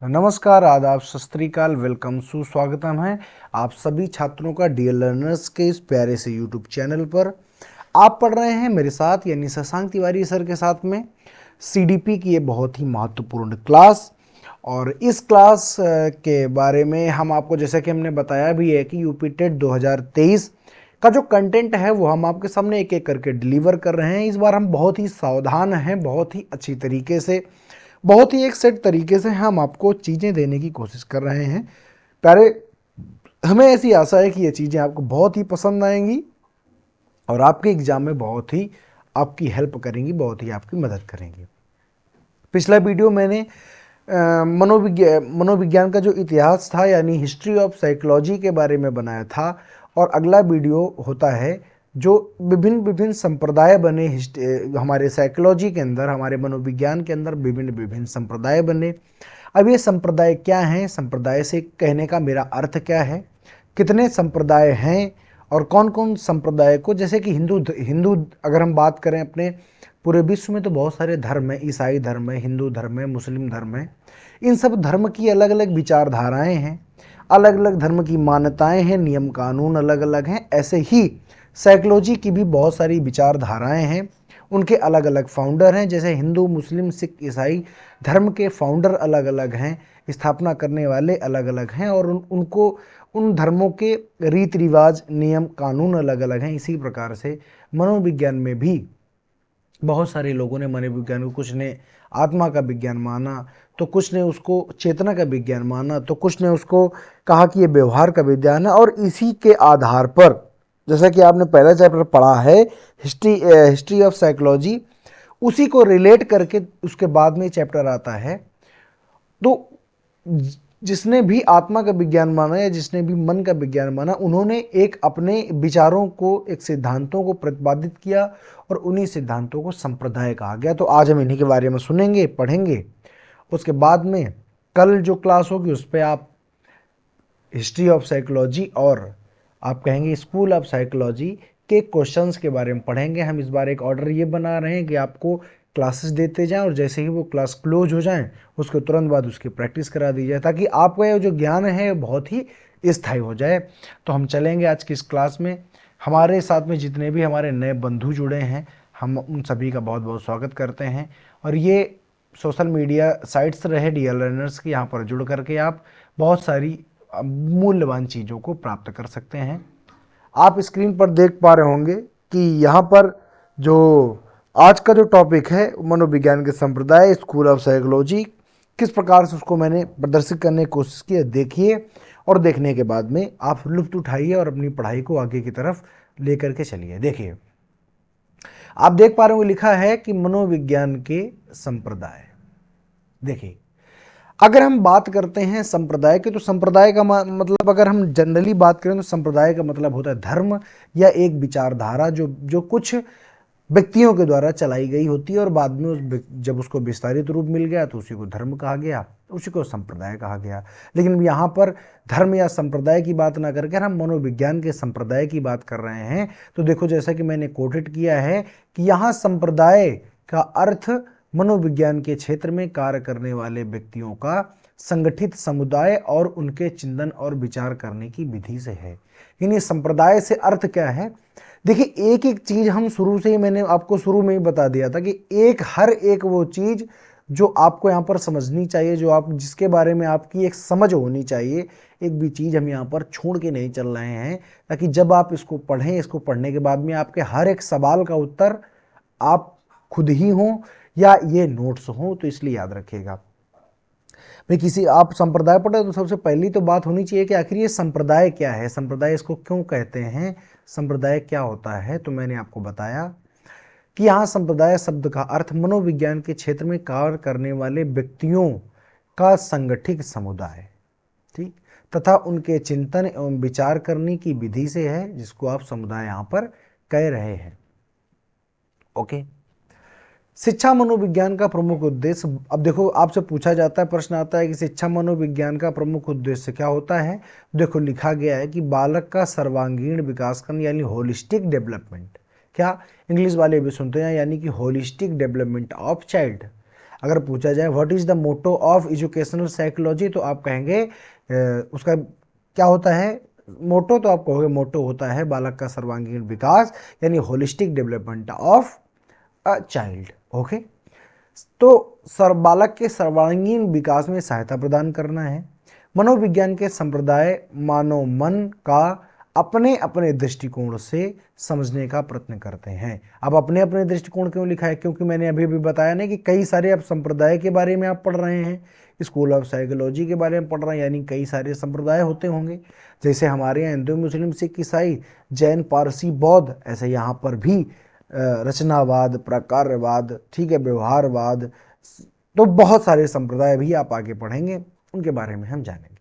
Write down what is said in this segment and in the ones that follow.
नमस्कार, आदाब, सत श्री अकाल, वेलकम, सुस्वागतम है आप सभी छात्रों का डियर लर्नर्स के इस प्यारे से यूट्यूब चैनल पर। आप पढ़ रहे हैं मेरे साथ यानी शशांक तिवारी सर के साथ में सीडीपी की ये बहुत ही महत्वपूर्ण क्लास। और इस क्लास के बारे में हम आपको, जैसा कि हमने बताया भी है कि यूपी टेट 2023 का जो कंटेंट है वो हम आपके सामने एक एक करके डिलीवर कर रहे हैं। इस बार हम बहुत ही सावधान हैं, बहुत ही अच्छी तरीके से, बहुत ही एक सेट तरीके से हम आपको चीज़ें देने की कोशिश कर रहे हैं। प्यारे, हमें ऐसी आशा है कि ये चीज़ें आपको बहुत ही पसंद आएंगी और आपके एग्ज़ाम में बहुत ही आपकी हेल्प करेंगी, बहुत ही आपकी मदद करेंगी। पिछला वीडियो मैंने मनोविज्ञान का जो इतिहास था यानी हिस्ट्री ऑफ साइकोलॉजी के बारे में बनाया था। और अगला वीडियो होता है जो विभिन्न विभिन्न संप्रदाय बने हमारे साइकोलॉजी के अंदर, हमारे मनोविज्ञान के अंदर विभिन्न विभिन्न संप्रदाय बने। अब ये संप्रदाय क्या हैं, संप्रदाय से कहने का मेरा अर्थ क्या है, कितने संप्रदाय हैं और कौन कौन संप्रदाय को, जैसे कि हिंदू हिंदू अगर हम बात करें अपने पूरे विश्व में तो बहुत सारे धर्म हैं, ईसाई धर्म है, हिंदू धर्म है, मुस्लिम धर्म है। इन सब धर्म की अलग अलग विचारधाराएं हैं, अलग अलग धर्म की मान्यताएं हैं, नियम कानून अलग अलग हैं। ऐसे ही साइकोलॉजी की भी बहुत सारी विचारधाराएं हैं, उनके अलग अलग फाउंडर हैं। जैसे हिंदू, मुस्लिम, सिख, ईसाई धर्म के फाउंडर अलग अलग हैं, स्थापना करने वाले अलग अलग हैं और उनको उन धर्मों के रीति रिवाज, नियम कानून अलग अलग हैं। इसी प्रकार से मनोविज्ञान में भी बहुत सारे लोगों ने मनोविज्ञान को, कुछ ने आत्मा का विज्ञान माना, तो कुछ ने उसको चेतना का विज्ञान माना, तो कुछ ने उसको कहा कि ये व्यवहार का विज्ञान है। और इसी के आधार पर, जैसा कि आपने पहला चैप्टर पढ़ा है हिस्ट्री ऑफ साइकोलॉजी, उसी को रिलेट करके उसके बाद में चैप्टर आता है। तो जिसने भी आत्मा का विज्ञान माना या जिसने भी मन का विज्ञान माना, उन्होंने एक अपने विचारों को, एक सिद्धांतों को प्रतिपादित किया और उन्हीं सिद्धांतों को संप्रदाय कहा गया। तो आज हम इन्हीं के बारे में सुनेंगे, पढ़ेंगे। उसके बाद में कल जो क्लास होगी उस पर आप हिस्ट्री ऑफ साइकोलॉजी और आप कहेंगे स्कूल ऑफ साइकोलॉजी के क्वेश्चंस के बारे में पढ़ेंगे। हम इस बार एक ऑर्डर ये बना रहे हैं कि आपको क्लासेस देते जाएं और जैसे ही वो क्लास क्लोज हो जाएं उसके तुरंत बाद उसकी प्रैक्टिस करा दी जाए, ताकि आपका ये जो ज्ञान है बहुत ही स्थायी हो जाए। तो हम चलेंगे आज की इस क्लास में। हमारे साथ में जितने भी हमारे नए बंधु जुड़े हैं, हम उन सभी का बहुत बहुत स्वागत करते हैं। और ये सोशल मीडिया साइट्स रहे डियर लर्नर्स की, यहाँ पर जुड़ करके आप बहुत सारी मूल्यवान चीज़ों को प्राप्त कर सकते हैं। आप स्क्रीन पर देख पा रहे होंगे कि यहाँ पर जो आज का जो टॉपिक है मनोविज्ञान के संप्रदाय, स्कूल ऑफ साइकोलॉजी, किस प्रकार से उसको मैंने प्रदर्शित करने की कोशिश की है देखिए। और देखने के बाद में आप लुत्फ उठाइए और अपनी पढ़ाई को आगे की तरफ लेकर के चलिए। देखिए, आप देख पा रहे होंगे लिखा है कि मनोविज्ञान के संप्रदाय। देखिए, अगर हम बात करते हैं संप्रदाय की, तो संप्रदाय का मतलब, अगर हम जनरली बात करें तो संप्रदाय का मतलब होता है धर्म या एक विचारधारा जो जो कुछ व्यक्तियों के द्वारा चलाई गई होती है और बाद में जब उसको विस्तारित रूप मिल गया तो उसी को धर्म कहा गया, उसी को संप्रदाय कहा गया। लेकिन यहाँ पर धर्म या संप्रदाय की बात ना करके हम मनोविज्ञान के संप्रदाय की बात कर रहे हैं। तो देखो, जैसा कि मैंने कोटेड किया है कि यहाँ संप्रदाय का अर्थ मनोविज्ञान के क्षेत्र में कार्य करने वाले व्यक्तियों का संगठित समुदाय और उनके चिंतन और विचार करने की विधि से है। यानी संप्रदाय से अर्थ क्या है, देखिए, एक एक चीज हम शुरू से ही, मैंने आपको शुरू में ही बता दिया था कि हर एक वो चीज जो आपको यहाँ पर समझनी चाहिए, जो आप जिसके बारे में आपकी एक समझ होनी चाहिए, एक भी चीज हम यहाँ पर छोड़ के नहीं चल रहे हैं, ताकि जब आप इसको पढ़ें, इसको पढ़ने के बाद में आपके हर एक सवाल का उत्तर आप खुद ही हो या ये नोट्स हो। तो इसलिए याद रखिएगा भाई, किसी आप संप्रदाय पढ़े तो सबसे पहली तो बात होनी चाहिए कि आखिर ये संप्रदाय क्या है, संप्रदाय इसको क्यों कहते हैं, संप्रदाय क्या होता है। तो मैंने आपको बताया कि यहाँ संप्रदाय शब्द का अर्थ मनोविज्ञान के क्षेत्र में कार्य करने वाले व्यक्तियों का संगठित समुदाय, ठीक, तथा उनके चिंतन एवं विचार करने की विधि से है, जिसको आप समुदाय यहाँ पर कह रहे हैं। ओके, शिक्षा मनोविज्ञान का प्रमुख उद्देश्य। अब देखो, आपसे पूछा जाता है, प्रश्न आता है कि शिक्षा मनोविज्ञान का प्रमुख उद्देश्य क्या होता है। देखो, लिखा गया है कि बालक का सर्वांगीण विकास करना यानी होलिस्टिक डेवलपमेंट। क्या इंग्लिश वाले भी सुनते हैं, यानी कि होलिस्टिक डेवलपमेंट ऑफ चाइल्ड। अगर पूछा जाए what is the motto of educational psychology, तो आप कहेंगे उसका क्या होता है मोटो, तो आप कहोगे मोटो होता है बालक का सर्वांगीण विकास, यानी holistic development of a child. Okay, तो बालक के सर्वांगीण विकास में सहायता प्रदान करना है। मनोविज्ञान के संप्रदाय मानव मन का अपने अपने दृष्टिकोण से समझने का प्रयत्न करते हैं। अब अपने अपने दृष्टिकोण क्यों लिखा है, क्योंकि मैंने अभी भी बताया ना कि कई सारे अब संप्रदाय के बारे में आप पढ़ रहे हैं, स्कूल ऑफ साइकोलॉजी के बारे में पढ़ रहे हैं, यानी कई सारे संप्रदाय होते होंगे, जैसे हमारे यहाँ हिंदू मुस्लिम सिख ईसाई जैन पारसी बौद्ध, ऐसे यहाँ पर भी रचनावाद, प्रकारवाद, ठीक है, व्यवहारवाद, तो बहुत सारे संप्रदाय भी आप आगे पढ़ेंगे, उनके बारे में हम जानेंगे।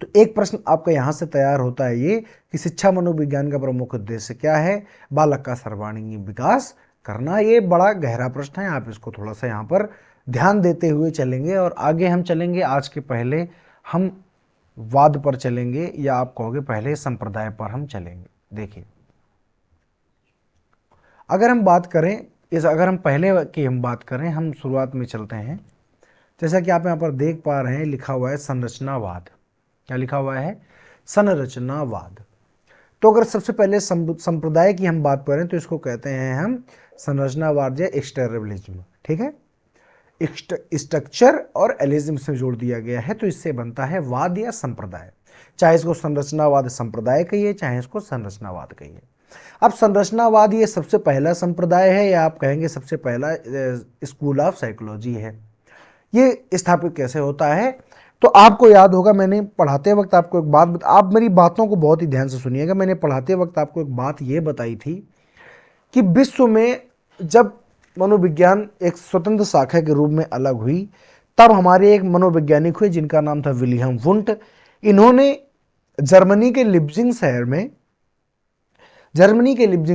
तो एक प्रश्न आपका यहां से तैयार होता है ये कि शिक्षा मनोविज्ञान का प्रमुख उद्देश्य क्या है, बालक का सर्वांगीण विकास करना। ये बड़ा गहरा प्रश्न है, आप इसको थोड़ा सा यहां पर ध्यान देते हुए चलेंगे और आगे हम चलेंगे। आज के पहले हम वाद पर चलेंगे, या आप कहोगे पहले संप्रदाय पर हम चलेंगे। देखिए, अगर हम बात करें अगर हम पहले की हम बात करें, हम शुरुआत में चलते हैं। जैसा कि आप यहाँ पर देख पा रहे हैं, लिखा हुआ है संरचनावाद। क्या लिखा हुआ है? संरचनावाद। तो अगर सबसे पहले संप्रदाय की हम बात करें तो इसको कहते हैं हम संरचनावाद या स्ट्रक्चरलिज्म। ठीक है, स्ट्रक्चर और एलिज्म से जोड़ दिया गया है, तो इससे बनता है वाद या संप्रदाय। चाहे इसको संरचनावाद संप्रदाय कहिए, चाहे इसको संरचनावाद कहिए। अब संरचनावाद ये सबसे पहला संप्रदाय है, या आप कहेंगे सबसे पहला स्कूल ऑफ साइकोलॉजी है। ये स्थापित कैसे होता है? तो आपको याद होगा, मैंने पढ़ाते वक्त आपको एक बात आप मेरी बातों को बहुत ही ध्यान से सुनिएगा। मैंने पढ़ाते वक्त आपको एक बात ये बताई थी कि विश्व में जब मनोविज्ञान एक स्वतंत्र शाखा के रूप में अलग हुई, तब हमारे एक मनोवैज्ञानिक हुए जिनका नाम था विलियम वुंट। इन्होंने जर्मनी के लिप्जिंग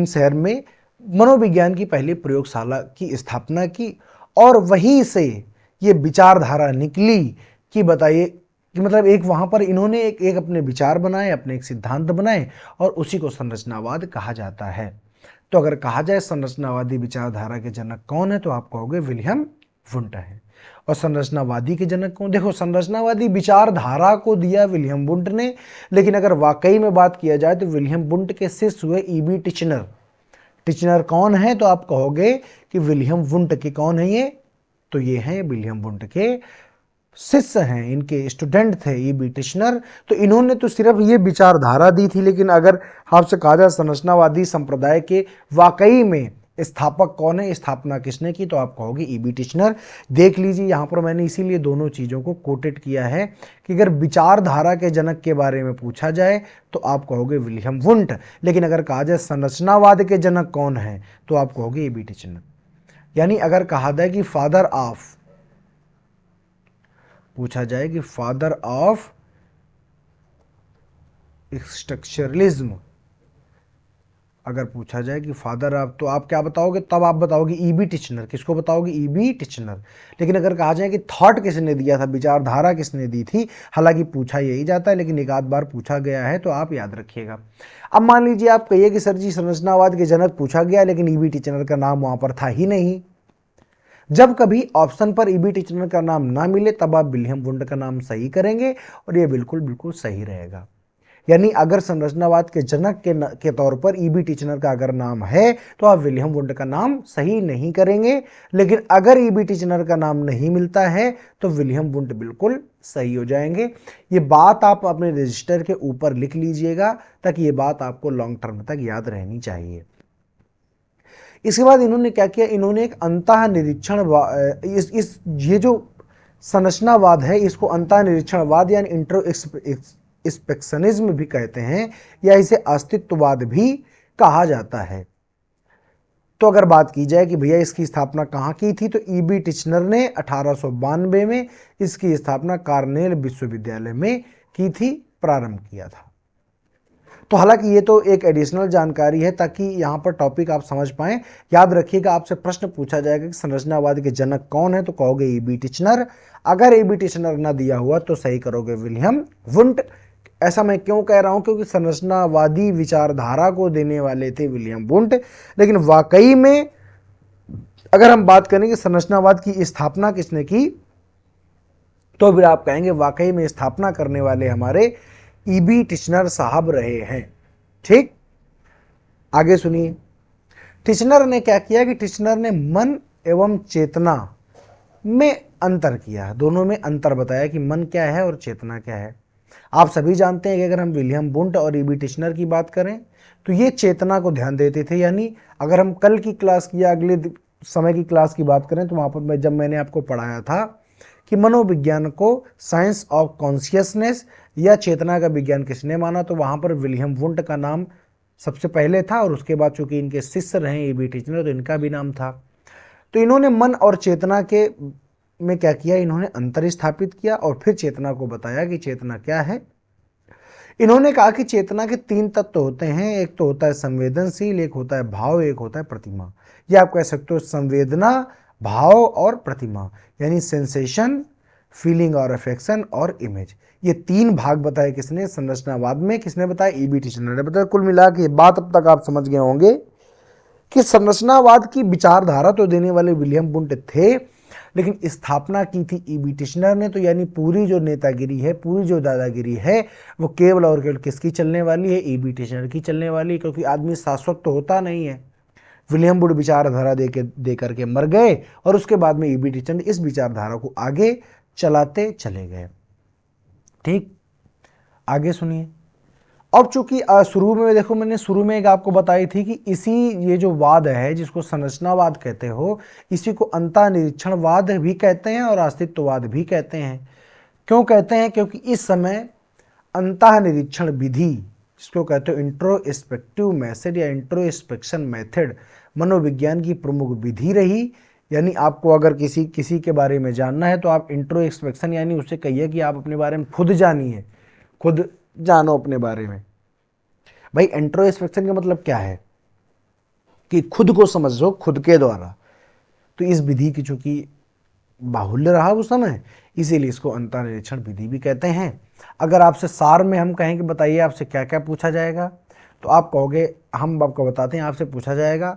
शहर में मनोविज्ञान की पहली प्रयोगशाला की स्थापना की, और वहीं से ये विचारधारा निकली कि बताइए कि मतलब एक वहां पर इन्होंने एक अपने विचार बनाए, अपने एक सिद्धांत बनाए, और उसी को संरचनावाद कहा जाता है। तो अगर कहा जाए संरचनावादी विचारधारा के जनक कौन है, तो आप कहोगे विलियम वुंट है। और संरचनावादी के जनक कौन? देखो, संरचनावादी विचारधारा को दिया विलियम वुंट ने, लेकिन अगर वाकई में बात किया जाए तो विलियम वुंट के शिष्य हुए ईबी टिचनर। टिचनर कौन है? तो आप कहोगे कि विलियम वुंट के कौन है ये? तो ये हैं विलियम वुंट के शिष्य हैं, इनके स्टूडेंट थे ईबी टिचनर। तो इन्होंने तो सिर्फ ये विचारधारा दी थी, लेकिन अगर आपसे कहा जाए संरचनावादी संप्रदाय के वाकई में स्थापक कौन है, स्थापना किसने की, तो आप कहोगे ईबी टिचनर। देख लीजिए, यहाँ पर मैंने इसीलिए दोनों चीज़ों को कोटेड किया है कि अगर विचारधारा के जनक के बारे में पूछा जाए तो आप कहोगे विलियम वुंट, लेकिन अगर कहा जाए संरचनावाद के जनक कौन है, तो आप कहोगे ईबी टिचनर। यानी अगर कहा जाए कि फादर ऑफ स्ट्रक्चरलिज्म, अगर पूछा जाए कि फादर ऑफ, तो आप क्या बताओगे? तब आप बताओगे ईबी टिचनर। किसको बताओगे? EB Titchener. लेकिन अगर कहा जाए कि थॉट किसने दिया था, विचारधारा किसने दी थी, हालांकि पूछा यही जाता है लेकिन एक आध बार पूछा गया है, तो आप याद रखिएगा। अब मान लीजिए आप कहिए कि सर जी संरचनावाद के जनक पूछा गया, लेकिन ईबी टिचनर का नाम वहां पर था ही नहीं। जब कभी ऑप्शन पर ईबी टिचनर का नाम ना मिले, तब आप विलियम वुंट का नाम सही करेंगे, और ये बिल्कुल बिल्कुल सही रहेगा। यानी अगर संरचनावाद के जनक के तौर पर ईबी टिचनर का अगर नाम है, तो आप विलियम वुंट का नाम सही नहीं करेंगे। लेकिन अगर ईबी टिचनर का नाम नहीं मिलता है, तो विलियम वुंट बिल्कुल सही हो जाएंगे। ये बात आप अपने रजिस्टर के ऊपर लिख लीजिएगा, ताकि ये बात आपको लॉन्ग टर्म तक याद रहनी चाहिए। इसके बाद इन्होंने क्या किया? इन्होंने एक अंतः निरीक्षण, ये जो संरचनावाद है इसको अंतः निरीक्षणवाद यानी इंट्रोस्पेक्शनिज्म भी कहते हैं, या इसे अस्तित्ववाद भी कहा जाता है। तो अगर बात की जाए कि भैया इसकी स्थापना कहाँ की थी, तो ईबी टिचनर ने 1892 में इसकी स्थापना कार्नेल विश्वविद्यालय में की थी, प्रारंभ किया था। तो हालांकि ये तो एक एडिशनल जानकारी है ताकि यहाँ पर टॉपिक आप समझ पाएं। याद रखिएगा, आपसे प्रश्न पूछा जाएगा कि संरचनावाद के जनक कौन है, तो कहोगे ईबी टिचनर। अगर ईबी टिचनर ना दिया हुआ तो सही करोगे विलियम वुंट। ऐसा मैं क्यों कह रहा हूं? क्योंकि संरचनावादी विचारधारा को देने वाले थे विलियम वुंट, लेकिन वाकई में अगर हम बात करें कि संरचनावाद की स्थापना किसने की, तो फिर आप कहेंगे वाकई में स्थापना करने वाले हमारे ईबी टिचनर साहब रहे हैं। ठीक, आगे सुनिए। टिचनर ने क्या किया कि टिचनर ने मन एवं चेतना में अंतर किया, दोनों में अंतर बताया कि मन क्या है और चेतना क्या है। आप सभी जानते हैं कि अगर हम विलियम बुंट और ईबी टिचनर की बात करें तो ये चेतना को ध्यान देते थे, यानी अगर हम कल की क्लास की या अगले समय की क्लास की बात करें तो वहाँ पर जब मैंने आपको पढ़ाया था कि मनोविज्ञान को साइंस ऑफ कॉन्शियसनेस या चेतना का विज्ञान किसने माना, तो वहाँ पर विलियम वुंट का नाम सबसे पहले था और उसके बाद चूंकि इनके शिष्य रहे ईबी टिचनर तो इनका भी नाम था। तो इन्होंने मन और चेतना के में क्या किया, इन्होंने अंतर स्थापित किया और फिर चेतना को बताया कि चेतना क्या है। इन्होंने कहा कि चेतना के 3 तत्व होते हैं, एक तो होता है संवेदनशील, एक होता है भाव, एक होता है प्रतिमा। ये आप कह सकते हो संवेदना, भाव और प्रतिमा, यानी सेंसेशन, फीलिंग और अफेक्शन और इमेज। ये 3 भाग बताए किसने, संरचनावाद में किसने बताया, ईबी टिचनर ने बताया। कुल मिला के बात अब तक आप समझ गए होंगे कि संरचनावाद की विचारधारा तो देने वाले विलियम बुंट थे, लेकिन स्थापना की थी ईबी टिचनर ने। तो यानी पूरी जो नेतागिरी है, पूरी जो दादागिरी है, वो केवल और केवल किसकी चलने वाली है, ईबी टिचनर की चलने वाली है, क्योंकि आदमी शाश्वत तो होता नहीं है। विलियम बुंट विचारधारा दे करके मर गए और उसके बाद में ईबी टिचनर इस विचारधारा को आगे चलाते चले गए। ठीक, आगे सुनिए। अब चूंकि शुरू में देखो मैंने शुरू में एक आपको बताई थी कि इसी ये जो वाद है जिसको संरचनावाद कहते हो, इसी को अंतःनिरीक्षणवाद भी कहते हैं और अस्तित्ववाद भी कहते हैं। क्यों कहते हैं, क्योंकि इस समय अंतःनिरीक्षण विधि जिसको कहते हो इंट्रोस्पेक्टिव मेथड या इंट्रोस्पेक्शन मेथड मनोविज्ञान की प्रमुख विधि रही। यानी आपको अगर किसी के बारे में जानना है तो आप इंट्रोस्पेक्शन यानी उससे कहिए कि आप अपने बारे में खुद जानिए, खुद जानो अपने बारे में। भाई इंट्रोस्पेक्शन का मतलब क्या है कि खुद को समझो खुद के द्वारा। तो इस विधि की चूंकि बाहुल्य रहा उस समय, इसीलिए इसको अंतःनिरीक्षण विधि भी कहते हैं। अगर आपसे सार में हम कहें कि बताइए आपसे क्या क्या पूछा जाएगा, तो आप कहोगे, हम आपको बताते हैं, आपसे पूछा जाएगा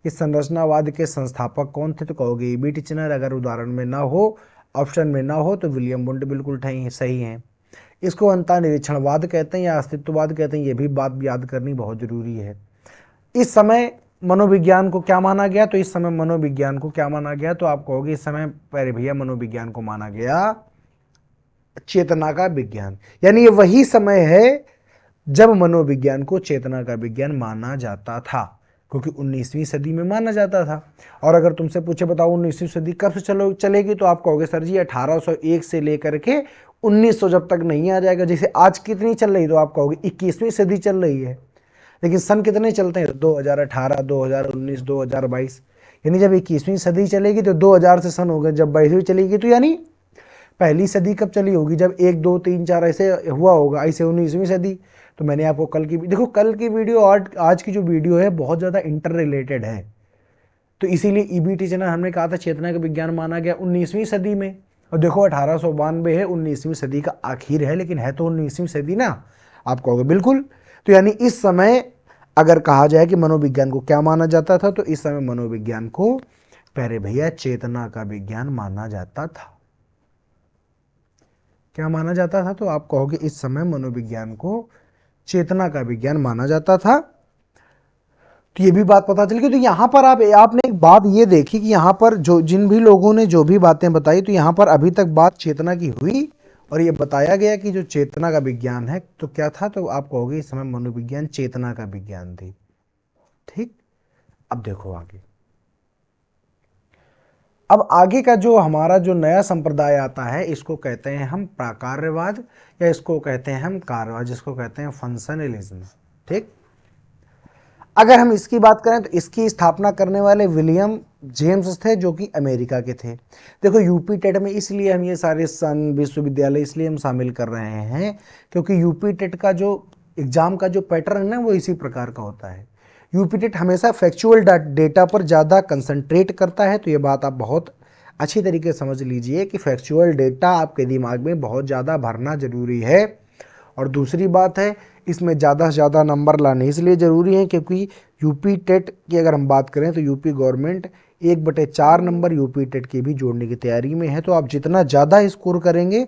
कि संरचनावाद के संस्थापक कौन थे, तो कहोगे ईबी टिचनर। अगर उदाहरण में ना हो, ऑप्शन में ना हो, तो विलियम बुंट बिल्कुल सही है। इसको अंतःनिरीक्षणवाद कहते हैं या अस्तित्ववाद कहते हैं, ये भी बात याद करनी बहुत जरूरी है। इस समय मनोविज्ञान को क्या माना गया, तो इस समय मनोविज्ञान को क्या माना गया, तो आप कहोगे इस समय पहले भैया मनोविज्ञान को माना गया चेतना का विज्ञान। यानी ये वही समय है जब मनोविज्ञान को चेतना का विज्ञान माना जाता था, क्योंकि 19वीं सदी में माना जाता था। और अगर तुमसे पूछे बताओ 19वीं सदी कब से चलेगी, तो आप कहोगे सर जी 1801 से लेकर के 1900 जब तक नहीं आ जाएगा। जैसे आज कितनी चल रही, तो आप कहोगे 21वीं सदी चल रही है। लेकिन सन कितने चलते हैं, 2018, 2019, 2022। यानी जब 21वीं सदी चलेगी तो 2000 से सन हो गए, जब 22वीं चलेगी तो यानी पहली सदी कब चली होगी, जब 1, 2, 3, 4 ऐसे हुआ होगा, ऐसे 19वीं सदी। तो मैंने आपको कल की देखो, कल की वीडियो और आज की जो वीडियो है बहुत ज़्यादा इंटर रिलेटेड है। तो इसीलिए ईबी टिचनर हमने कहा था चेतना का विज्ञान माना गया 19वीं सदी में, और देखो 1892 है, 19वीं सदी का आखिर है, लेकिन है तो 19वीं सदी ना, आप कहोगे बिल्कुल। तो यानी इस समय अगर कहा जाए कि मनोविज्ञान को क्या माना जाता था, तो इस समय मनोविज्ञान को प्यारे भैया चेतना का विज्ञान माना जाता था। क्या माना जाता था, तो आप कहोगे इस समय मनोविज्ञान को चेतना का विज्ञान माना जाता था। तो ये भी बात पता चली। तो यहाँ पर आपने एक बात ये देखी कि यहाँ पर जो जिन भी लोगों ने जो भी बातें बताई, तो यहाँ पर अभी तक बात चेतना की हुई और ये बताया गया कि जो चेतना का विज्ञान है तो क्या था, तो आप कहोगे इस समय मनोविज्ञान चेतना का विज्ञान थी। ठीक, अब देखो आगे। अब आगे का जो हमारा जो नया संप्रदाय आता है, इसको कहते हैं हम प्राकार्यवाद या इसको कहते हैं हम कार्यवाद, जिसको कहते हैं फंक्शनलिज्म। ठीक, अगर हम इसकी बात करें तो इसकी स्थापना करने वाले विलियम जेम्स थे, जो कि अमेरिका के थे। देखो यूपी टेट में इसलिए हम ये सारे सन विश्वविद्यालय इसलिए हम शामिल कर रहे हैं क्योंकि यूपी टेट का जो एग्जाम का जो पैटर्न है वो इसी प्रकार का होता है। यूपी टेट हमेशा फैक्चुअल डेटा पर ज़्यादा कंसंट्रेट करता है। तो ये बात आप बहुत अच्छी तरीके से समझ लीजिए कि फैक्चुअल डेटा आपके दिमाग में बहुत ज़्यादा भरना जरूरी है। और दूसरी बात है, इसमें ज़्यादा से ज़्यादा नंबर लाने इसलिए ज़रूरी है क्योंकि यूपी टेट की अगर हम बात करें तो UP government 1/4 number UP TET के भी जोड़ने की तैयारी में है। तो आप जितना ज़्यादा स्कोर करेंगे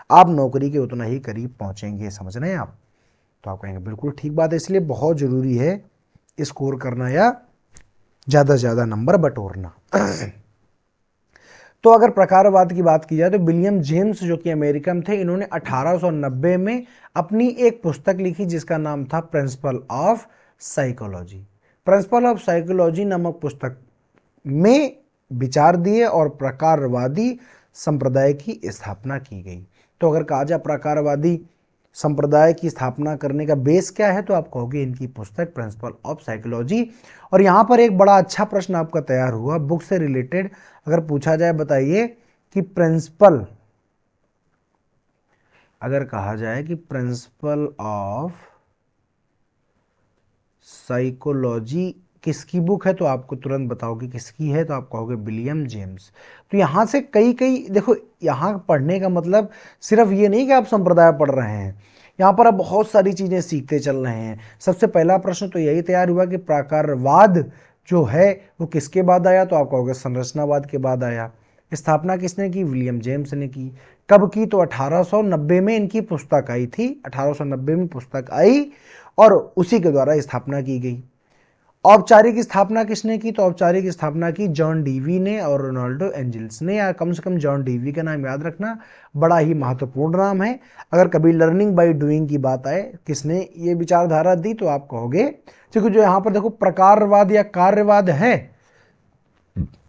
आप नौकरी के उतना ही करीब पहुंचेंगे, समझ रहे हैं आप। तो आप कहेंगे बिल्कुल ठीक बात है, इसलिए बहुत ज़रूरी है स्कोर करना या ज़्यादा से ज़्यादा नंबर बटोरना। तो अगर प्रकारवाद की बात की जाए तो विलियम जेम्स जो कि अमेरिकन थे, इन्होंने 1890 में अपनी एक पुस्तक लिखी जिसका नाम था principle of psychology. Principle of psychology नामक पुस्तक में विचार दिए और प्रकारवादी संप्रदाय की स्थापना की गई। तो अगर कहा जाए प्रकारवादी संप्रदाय की स्थापना करने का बेस क्या है, तो आप कहोगे इनकी पुस्तक प्रिंसिपल ऑफ साइकोलॉजी। और यहाँ पर एक बड़ा अच्छा प्रश्न आपका तैयार हुआ बुक से रिलेटेड, अगर पूछा जाए बताइए कि प्रिंसिपल, अगर कहा जाए कि प्रिंसिपल ऑफ साइकोलॉजी किसकी बुक है, तो आपको तुरंत बताओगे किसकी है, तो आप कहोगे विलियम जेम्स। तो यहाँ से कई देखो, यहाँ पढ़ने का मतलब सिर्फ ये नहीं कि आप संप्रदाय पढ़ रहे हैं, यहाँ पर आप बहुत सारी चीज़ें सीखते चल रहे हैं। सबसे पहला प्रश्न तो यही तैयार हुआ कि प्राकारवाद जो है वो किसके बाद आया, तो आप कहोगे संरचनावाद के बाद आया। स्थापना किसने की, विलियम जेम्स ने की। कब की, तो 1890 में इनकी पुस्तक आई थी, 1890 में पुस्तक आई और उसी के द्वारा स्थापना की गई। औपचारिक स्थापना किसने की, तो औपचारिक स्थापना की जॉन डीवी ने और रोनाल्डो एंजल्स ने, या कम से कम जॉन डीवी का नाम याद रखना, बड़ा ही महत्वपूर्ण नाम है। अगर कभी लर्निंग बाय डूइंग की बात आए, किसने ये विचारधारा दी, तो आप कहोगे, क्योंकि जो यहाँ पर देखो प्रकारवाद या कार्यवाद है,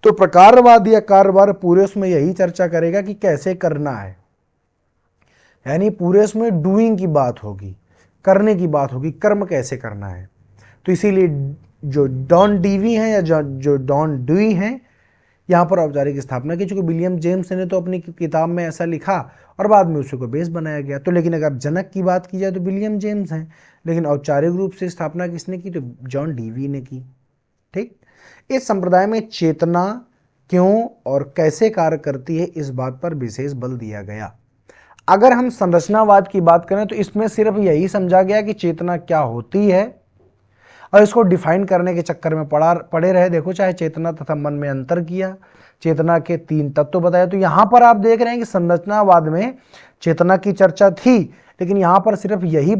तो प्रकारवाद या कार्यवाद पूरे उसमें यही चर्चा करेगा कि कैसे करना है, यानी पूरे उसमें डूइंग की बात होगी, करने की बात होगी, कर्म कैसे करना है। तो इसीलिए जो डॉन डीवी हैं या जो डॉन डुई हैं, यहाँ पर औपचारिक स्थापना की। चूंकि विलियम जेम्स ने तो अपनी किताब में ऐसा लिखा और बाद में उसी को बेस बनाया गया। तो लेकिन अगर जनक की बात की जाए तो विलियम जेम्स हैं, लेकिन औपचारिक रूप से स्थापना किसने की, तो जॉन डीवी ने की। ठीक, इस संप्रदाय में चेतना क्यों और कैसे कार्य करती है, इस बात पर विशेष बल दिया गया। अगर हम संरचनावाद की बात करें तो इसमें सिर्फ यही समझा गया कि चेतना क्या होती है और इसको डिफाइन करने के चक्कर में पड़े रहे। देखो, चाहे चेतना तथा मन में अंतर किया, चेतना के 3 तत्व बताए। तो यहां पर आप देख रहे हैं कि संरचनावाद में चेतना की चर्चा थी, लेकिन यहां पर सिर्फ यही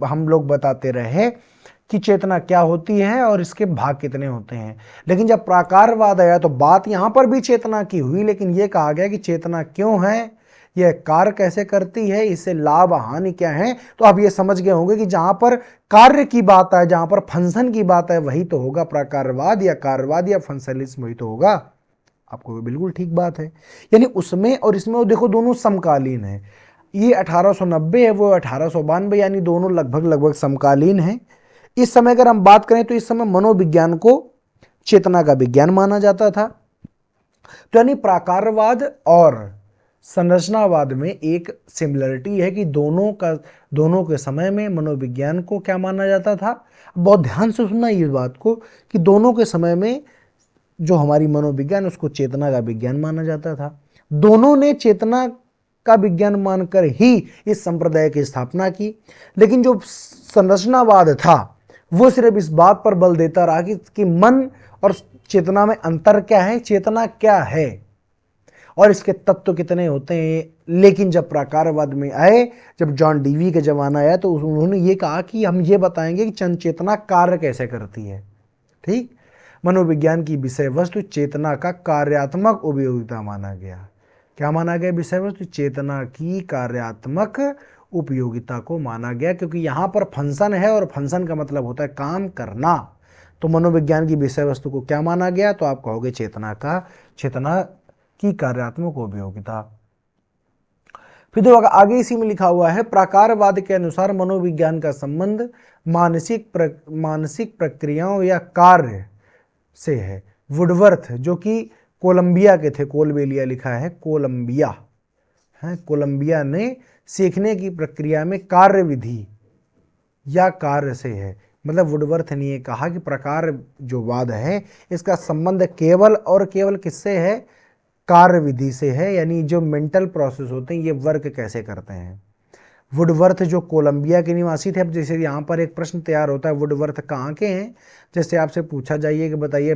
हम लोग बताते रहे कि चेतना क्या होती है और इसके भाग कितने होते हैं। लेकिन जब प्राकारवाद आया तो बात यहां पर भी चेतना की हुई, लेकिन यह कहा गया कि चेतना क्यों है, यह कार्य कैसे करती है, इससे लाभ हानि क्या है। तो आप ये समझ गए होंगे कि जहां पर कार्य की बात है, जहां पर फंक्शन की बात है, वही तो होगा प्रकारवाद या कार्यवाद या फंक्शनलिज्म, वही तो होगा। आपको बिल्कुल ठीक बात है। यानी उसमें और इसमें देखो दोनों समकालीन है। ये 1890 है, वो 1892, यानी दोनों लगभग समकालीन है। इस समय अगर हम बात करें तो इस समय मनोविज्ञान को चेतना का विज्ञान माना जाता था। तो यानी प्राकारवाद और संरचनावाद में एक सिमिलरिटी है कि दोनों के समय में मनोविज्ञान को क्या माना जाता था। बहुत ध्यान से सुनना इस बात को कि दोनों के समय में जो हमारी मनोविज्ञान, उसको चेतना का विज्ञान माना जाता था। दोनों ने चेतना का विज्ञान मानकर ही इस संप्रदाय की स्थापना की। लेकिन जो संरचनावाद था वो सिर्फ इस बात पर बल देता रहा कि मन और चेतना में अंतर क्या है, चेतना क्या है और इसके तत्व कितने होते हैं। लेकिन जब प्राकारवाद में आए, जब जॉन डीवी का जमाना आया, तो उन्होंने ये कहा कि हम ये बताएंगे कि चेतना कार्य कैसे करती है। ठीक, मनोविज्ञान की विषय वस्तु चेतना का कार्यात्मक उपयोगिता माना गया। क्या माना गया विषय वस्तु, चेतना की कार्यात्मक उपयोगिता को माना गया, क्योंकि यहां पर फंक्शन है और फंक्शन का मतलब होता है काम करना। तो मनोविज्ञान की विषय वस्तु को क्या माना गया, तो आप कहोगे चेतना की कार्यात्मक उपयोगिता। फिर तो आगे इसी में लिखा हुआ है, प्राकारवाद के अनुसार मनोविज्ञान का संबंध मानसिक प्रक्रियाओं या कार्य से है। वुडवर्थ जो कि कोलंबिया के थे, कोलबेलिया लिखा है कोलंबिया, कोलंबिया ने सीखने की प्रक्रिया में कार्य विधि या कार्य से है। मतलब वुडवर्थ ने यह कहा कि प्रकार जो वाद है इसका संबंध केवल और केवल किससे है, कार्य विधि से है, यानी जो मेंटल प्रोसेस होते हैं ये वर्क कैसे करते हैं। वुडवर्थ जो कोलंबिया के निवासी थे। अब जैसे यहाँ पर एक प्रश्न तैयार होता है, वुडवर्थ कहाँ के हैं। जैसे आपसे पूछा जाइए कि बताइए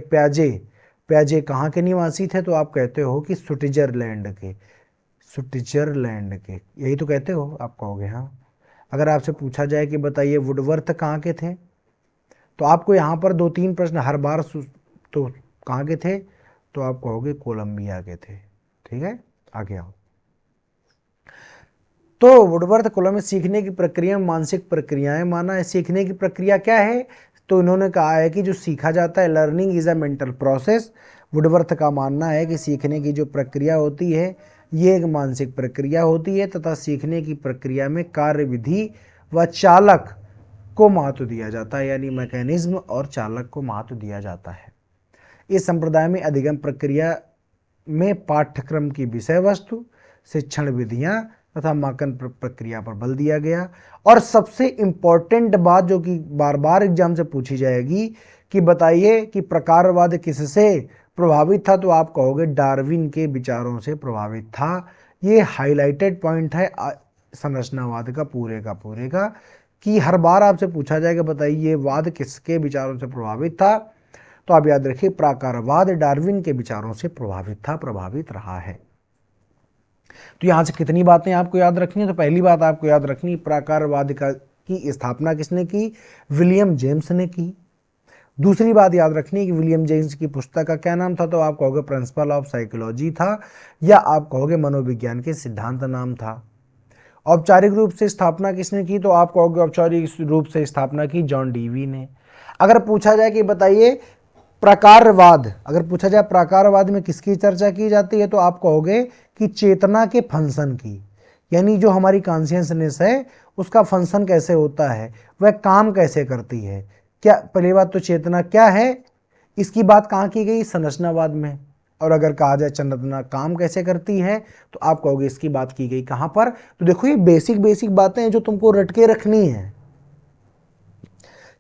प्याजे कहाँ के निवासी थे? तो आप कहते हो कि स्विट्जरलैंड के, स्विट्जरलैंड के, यही तो कहते हो, आप कहोगे हाँ। अगर आपसे पूछा जाए कि बताइए वुडवर्थ कहाँ के थे, तो आपको यहाँ पर 2-3 प्रश्न हर बार तो कहाँ के थे, तो आप कहोगे कोलंबिया के थे। ठीक है, आगे आओ। तो वुडवर्थ कोलंबिया सीखने की प्रक्रिया में मानसिक प्रक्रियाएं माना है। सीखने की प्रक्रिया क्या है? तो इन्होंने कहा है कि जो सीखा जाता है, learning is a mental process. Woodworth का मानना है कि सीखने की जो प्रक्रिया होती है ये एक मानसिक प्रक्रिया होती है तथा सीखने की प्रक्रिया में कार्यविधि व चालक को महत्व दिया जाता है, यानी मैकेनिज्म और चालक को महत्व दिया जाता है। इस संप्रदाय में अधिगम प्रक्रिया में पाठ्यक्रम की विषय वस्तु, शिक्षण विधियां तथा मापन प्रक्रिया पर बल दिया गया। और सबसे इंपॉर्टेंट बात जो कि बार बार एग्जाम से पूछी जाएगी कि बताइए कि प्रकारवाद किससे प्रभावित था, तो आप कहोगे डार्विन के विचारों से प्रभावित था। ये हाईलाइटेड पॉइंट है संरचनावाद का पूरे का कि हर बार आपसे पूछा जाएगा बताइए ये वाद किसके विचारों से प्रभावित था, तो आप याद रखिए प्राकारवाद डार्विन के विचारों से प्रभावित था, प्रभावित रहा है। तो यहां से कितनी बातें आपको याद रखनी है? तो पहली बात आपको याद रखनी, प्राकारवाद की स्थापना किसने की? विलियम जेम्स ने की। दूसरी बात याद रखनी कि विलियम जेम्स की पुस्तक का क्या नाम था, तो आप कहोगे प्रिंसिपल ऑफ साइकोलॉजी था, या आप कहोगे मनोविज्ञान के सिद्धांत नाम था। औपचारिक रूप से स्थापना किसने की, तो आप कहोगे औपचारिक रूप से स्थापना की जॉन डीवी ने। अगर पूछा जाए कि बताइए प्राकारवाद, अगर पूछा जाए प्राकारवाद में किसकी चर्चा की जाती है, तो आप कहोगे कि चेतना के फंक्शन की, यानी जो हमारी कॉन्शियसनेस है उसका फंक्शन कैसे होता है, वह काम कैसे करती है। क्या पहली बात तो चेतना क्या है, इसकी बात कहाँ की गई? संरचनावाद में। और अगर कहा जाए चेतना काम कैसे करती है, तो आप कहोगे इसकी बात की गई कहाँ पर? तो देखो ये बेसिक बातें हैं जो तुमको रट के रखनी है।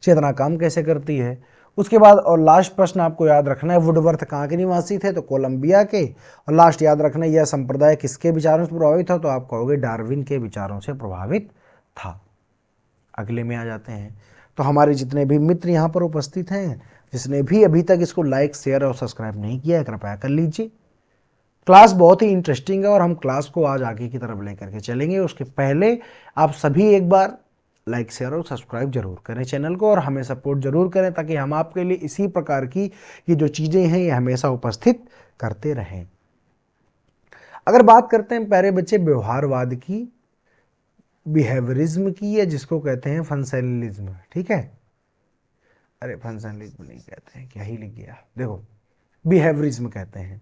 चेतना काम कैसे करती है। उसके बाद और लास्ट प्रश्न आपको याद रखना है, वुडवर्थ कहाँ के निवासी थे, तो कोलंबिया के। और लास्ट याद रखना, यह संप्रदाय किसके विचारों से प्रभावित था, तो आप कहोगे डार्विन के विचारों से प्रभावित था। अगले में आ जाते हैं। तो हमारे जितने भी मित्र यहाँ पर उपस्थित हैं, जिसने भी अभी तक इसको लाइक शेयर और सब्सक्राइब नहीं किया है, कृपया कर लीजिए। क्लास बहुत ही इंटरेस्टिंग है और हम क्लास को आज आगे की तरफ लेकर के चलेंगे। उसके पहले आप सभी एक बार लाइक शेयर और सब्सक्राइब जरूर करें चैनल को, और हमें सपोर्ट जरूर करें ताकि हम आपके लिए इसी प्रकार की ये जो चीज़ें हैं ये हमेशा उपस्थित करते रहें। अगर बात करते हैं प्यारे बच्चे व्यवहारवाद की, बिहेवियरिज्म की, या जिसको कहते हैं फंक्शनलिज्म। ठीक है, अरे फंक्शनलिज्म नहीं कहते हैं, क्या ही लिख गया, देखो बिहेवियरिज्म कहते हैं।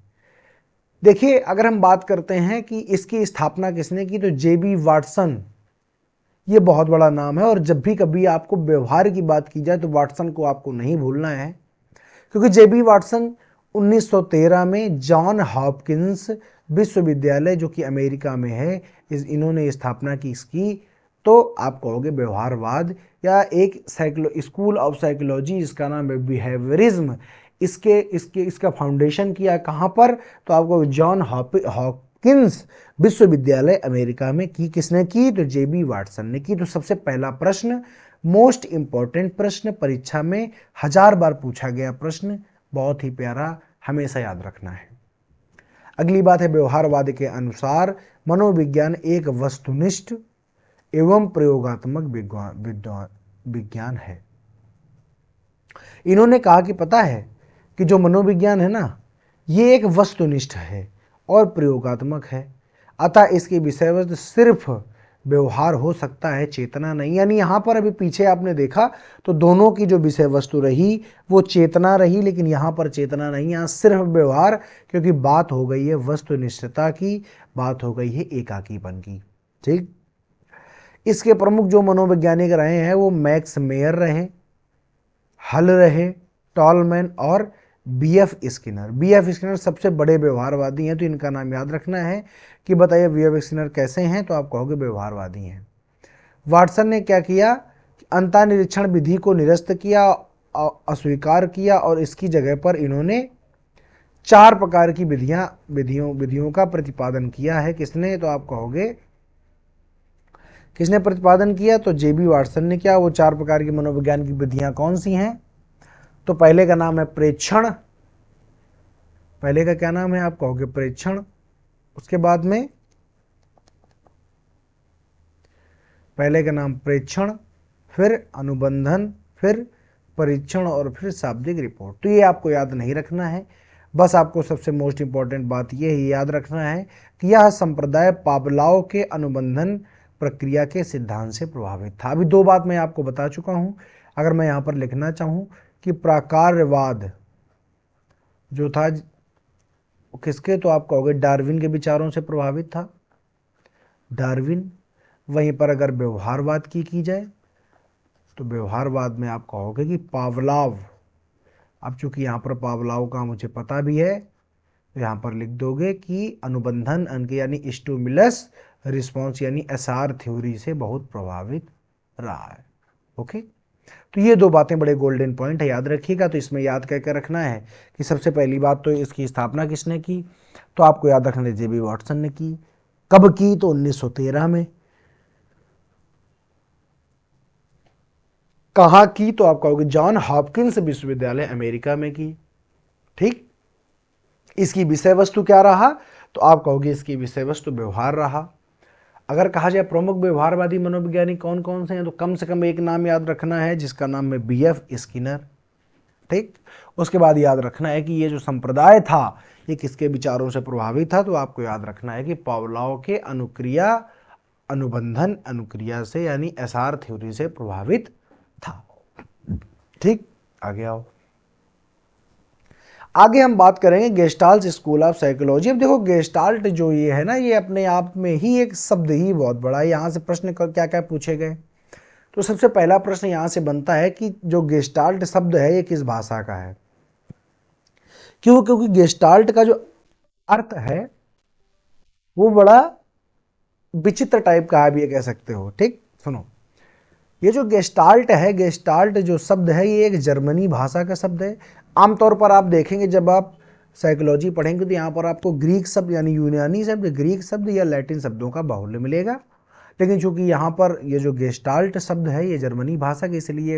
देखिए अगर हम बात करते हैं कि इसकी स्थापना किसने की, तो जेबी वाटसन, ये बहुत बड़ा नाम है। और जब भी कभी आपको व्यवहार की बात की जाए तो वाटसन को आपको नहीं भूलना है, क्योंकि जेबी वाटसन 1913 में जॉन हॉपकिंस विश्वविद्यालय जो कि अमेरिका में है, इन्होंने स्थापना की इसकी। तो आप कहोगे व्यवहारवाद या एक स्कूल ऑफ साइकोलॉजी, इसका नाम है बिहेवियरिज्म। इसका फाउंडेशन किया कहाँ पर, तो आपको जॉन हॉपकिंस विश्वविद्यालय अमेरिका में की। किसने की, तो जेबी वाटसन ने की। तो सबसे पहला प्रश्न, मोस्ट इंपॉर्टेंट प्रश्न, परीक्षा में 1000 बार पूछा गया प्रश्न, बहुत ही प्यारा, हमेशा याद रखना है। अगली बात है व्यवहारवाद के अनुसार मनोविज्ञान एक वस्तुनिष्ठ एवं प्रयोगात्मक विज्ञान है। इन्होंने कहा कि पता है कि जो मनोविज्ञान है ना, ये एक वस्तुनिष्ठ है और प्रयोगात्मक है, अतः इसकी विषय वस्तु सिर्फ व्यवहार हो सकता है, चेतना नहीं। यानी यहाँ पर अभी पीछे आपने देखा तो दोनों की जो विषय वस्तु रही वो चेतना रही, लेकिन यहाँ पर चेतना नहीं, यहाँ सिर्फ व्यवहार, क्योंकि बात हो गई है वस्तुनिष्ठता की, बात हो गई है एकाकीपन की। ठीक, इसके प्रमुख जो मनोवैज्ञानिक रहे हैं वो मैक्स मेयर रहे, हल रहे, टॉलमैन और बीएफ स्किनर। बीएफ स्किनर सबसे बड़े व्यवहारवादी हैं, तो इनका नाम याद रखना है कि बताइए बीएफ स्किनर कैसे हैं, तो आप कहोगे व्यवहारवादी हैं। वाटसन ने क्या किया, अंतःनिरीक्षण विधि को निरस्त किया, अस्वीकार किया, और इसकी जगह पर इन्होंने 4 प्रकार की विधियों का प्रतिपादन किया है। किसने, तो आप कहोगे किसने प्रतिपादन किया, तो जेबी वाटसन ने किया। वो 4 प्रकार की मनोविज्ञान की विधियां कौन सी हैं, तो पहले का नाम है प्रेक्षण, पहले का क्या नाम है, आप कहोगे प्रेक्षण, उसके बाद में पहले का नाम प्रेक्षण, फिर अनुबंधन, फिर परीक्षण और फिर शाब्दिक रिपोर्ट। तो ये आपको याद नहीं रखना है, बस आपको सबसे मोस्ट इंपॉर्टेंट बात ये ही याद रखना है कि यह संप्रदाय पावलोव के अनुबंधन प्रक्रिया के सिद्धांत से प्रभावित था। अभी 2 बात मैं आपको बता चुका हूं। अगर मैं यहाँ पर लिखना चाहूँ कि प्राकार्यवाद जो था किसके, तो आप कहोगे डार्विन के विचारों से प्रभावित था, डार्विन। वहीं पर अगर व्यवहारवाद की जाए तो व्यवहारवाद में आप कहोगे कि पावलोव। अब चूंकि यहाँ पर पावलोव का मुझे पता भी है तो यहाँ पर लिख दोगे कि अनुबंधन यानी स्टिमुलस रिस्पॉन्स यानी एसआर थ्योरी से बहुत प्रभावित रहा है। ओके, तो ये 2 बातें बड़े गोल्डन पॉइंट है, याद रखिएगा। तो इसमें याद करके रखना है कि सबसे पहली बात तो इसकी स्थापना किसने की, तो आपको याद रखना है जेबी वाटसन ने की। कब की, तो 1913 में। कहाँ की, तो आप कहोगे जॉन हॉपकिंस विश्वविद्यालय अमेरिका में की। ठीक, इसकी विषय वस्तु क्या रहा, तो आप कहोगे इसकी विषय वस्तु व्यवहार रहा। अगर कहा जाए प्रमुख व्यवहारवादी मनोवैज्ञानिक कौन कौन से हैं, तो कम से कम एक नाम याद रखना है जिसका नाम है बीएफ स्किनर। ठीक, उसके बाद याद रखना है कि ये जो संप्रदाय था ये किसके विचारों से प्रभावित था, तो आपको याद रखना है कि पावलोव के अनुक्रिया अनुबंधन अनुक्रिया से यानी एसआर थ्योरी से प्रभावित था। ठीक, आगे आओ। आगे हम बात करेंगे गेस्टाल्ट स्कूल ऑफ साइकोलॉजी। अब देखो गेस्टाल्ट जो ये है ना, ये अपने आप में ही एक शब्द ही बहुत बड़ा है। यहाँ से प्रश्न क्या क्या पूछे गए, तो सबसे पहला प्रश्न यहाँ से बनता है कि जो गेस्टाल्ट शब्द है ये किस भाषा का है। क्यों, क्योंकि गेस्टाल्ट का जो अर्थ है वो बड़ा विचित्र टाइप का है, भी ये कह सकते हो। ठीक, सुनो, ये जो गेस्टाल्ट है, गेस्टाल्ट जो शब्द है ये एक जर्मनी भाषा का शब्द है। आमतौर पर आप देखेंगे जब आप साइकोलॉजी पढ़ेंगे तो यहाँ पर आपको ग्रीक शब्द यानी यूनानी शब्द, ग्रीक शब्द या लैटिन शब्दों का बाहुल्य मिलेगा। लेकिन चूंकि यहाँ पर ये जो गेस्टाल्ट शब्द है ये जर्मनी भाषा के, इसलिए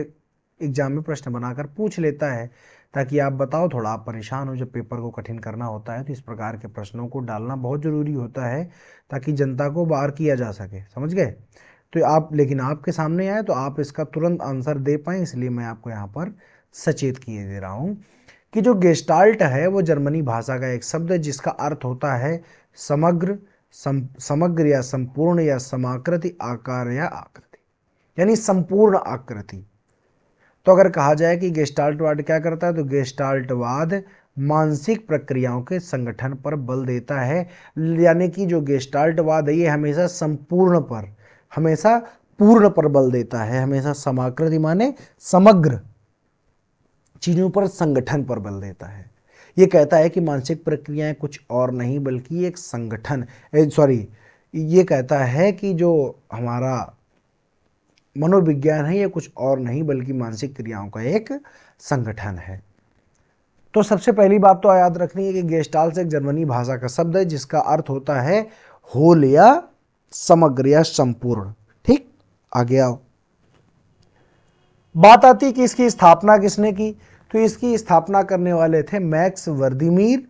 एग्जाम में प्रश्न बनाकर पूछ लेता है ताकि आप बताओ, थोड़ा आप परेशान हो जब पेपर को कठिन करना होता है तो इस प्रकार के प्रश्नों को डालना बहुत ज़रूरी होता है ताकि जनता को बाहर किया जा सके। समझ गए, तो आप, लेकिन आपके सामने आए तो आप इसका तुरंत आंसर दे पाएँ, इसलिए मैं आपको यहाँ पर सचेत किए दे रहा हूँ कि जो गेस्टाल्ट है वो जर्मनी भाषा का एक शब्द है जिसका अर्थ होता है समग्र, समग्र या संपूर्ण या समाकृति आकार या आकृति, यानी संपूर्ण आकृति। तो अगर कहा जाए कि गेस्टाल्टवाद क्या करता है, तो गेस्टाल्टवाद मानसिक प्रक्रियाओं के संगठन पर बल देता है। यानी कि जो गेस्टाल्टवाद है ये हमेशा संपूर्ण पर, हमेशा पूर्ण पर बल देता है, हमेशा समाकृति माने समग्र चीजों पर, संगठन पर बल देता है। ये कहता है कि मानसिक प्रक्रियाएं कुछ और नहीं बल्कि एक संगठन, ये कहता है कि जो हमारा मनोविज्ञान है ये कुछ और नहीं बल्कि मानसिक क्रियाओं का एक संगठन है। तो सबसे पहली बात तो याद रखनी है कि गेस्टाल्ट एक जर्मनी भाषा का शब्द है जिसका अर्थ होता है होल या समग्र या संपूर्ण। ठीक, आगे आओ। बात आती है कि इसकी स्थापना किसने की, तो इसकी स्थापना करने वाले थे मैक्स वर्दीमीर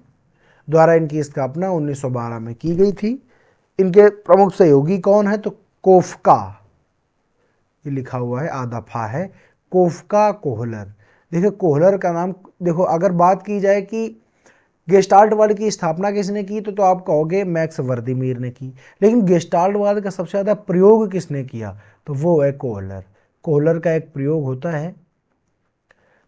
द्वारा। इनकी स्थापना 1912 में की गई थी। इनके प्रमुख सहयोगी कौन है, तो कोफका, ये लिखा हुआ है, आदफा है, कोफका कोहलर। देखिए कोहलर का नाम, देखो अगर बात की जाए कि गेस्टाल्टवाद की स्थापना किसने की तो आप कहोगे मैक्स वर्दीमीर ने की, लेकिन गेस्टाल्टवाद का सबसे ज़्यादा प्रयोग किसने किया, तो वो है कोहलर। कोहलर का एक प्रयोग होता है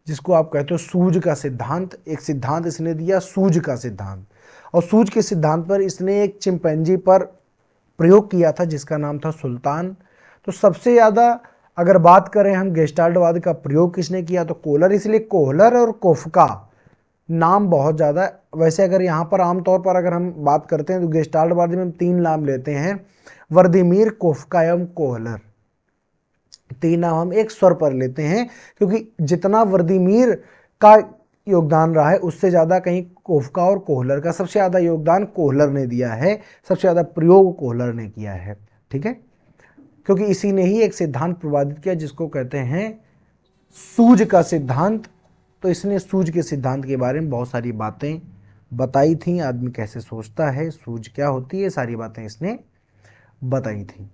जिसको आप कहते हो सूझ का सिद्धांत। एक सिद्धांत इसने दिया सूझ का सिद्धांत, और सूझ के सिद्धांत पर इसने एक चिंपैंजी पर प्रयोग किया था जिसका नाम था सुल्तान। तो सबसे ज़्यादा अगर बात करें हम गेस्टाल्टवाद का प्रयोग किसने किया तो कोहलर, इसलिए कोहलर और कोफका नाम बहुत ज़्यादा। वैसे अगर यहाँ पर आमतौर पर अगर हम बात करते हैं तो गेस्टाल्टवाद में हम 3 नाम लेते हैं, वर्दीमीर, कोफका एवं कोहलर। 3 नाम हम एक स्वर पर लेते हैं क्योंकि जितना वर्दीमीर का योगदान रहा है उससे ज़्यादा कहीं कोफका और कोहलर का, सबसे ज़्यादा योगदान कोहलर ने दिया है, सबसे ज़्यादा प्रयोग कोहलर ने किया है। ठीक है, क्योंकि इसी ने ही एक सिद्धांत प्रतिपादित किया जिसको कहते हैं सूझ का सिद्धांत। तो इसने सूझ के सिद्धांत के बारे में बहुत सारी बातें बताई थी, आदमी कैसे सोचता है, सूझ क्या होती है, सारी बातें इसने बताई थी।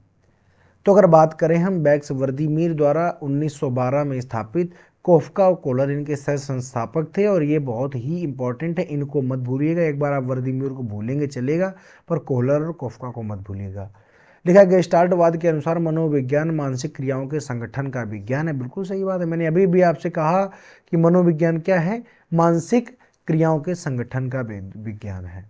तो अगर बात करें हम मैक्स वर्दीमीर द्वारा 1912 में स्थापित, कोफका और कोहलर इनके सह संस्थापक थे, और ये बहुत ही इंपॉर्टेंट है, इनको मत भूलिएगा। एक बार आप वर्दीमीर को भूलेंगे चलेगा, पर कोहलर और कोफका को मत भूलिएगा। लिखा गेस्टाल्टवाद के अनुसार मनोविज्ञान मानसिक क्रियाओं के संगठन का विज्ञान है। बिल्कुल सही बात है, मैंने अभी भी आपसे कहा कि मनोविज्ञान क्या है, मानसिक क्रियाओं के संगठन का विज्ञान है।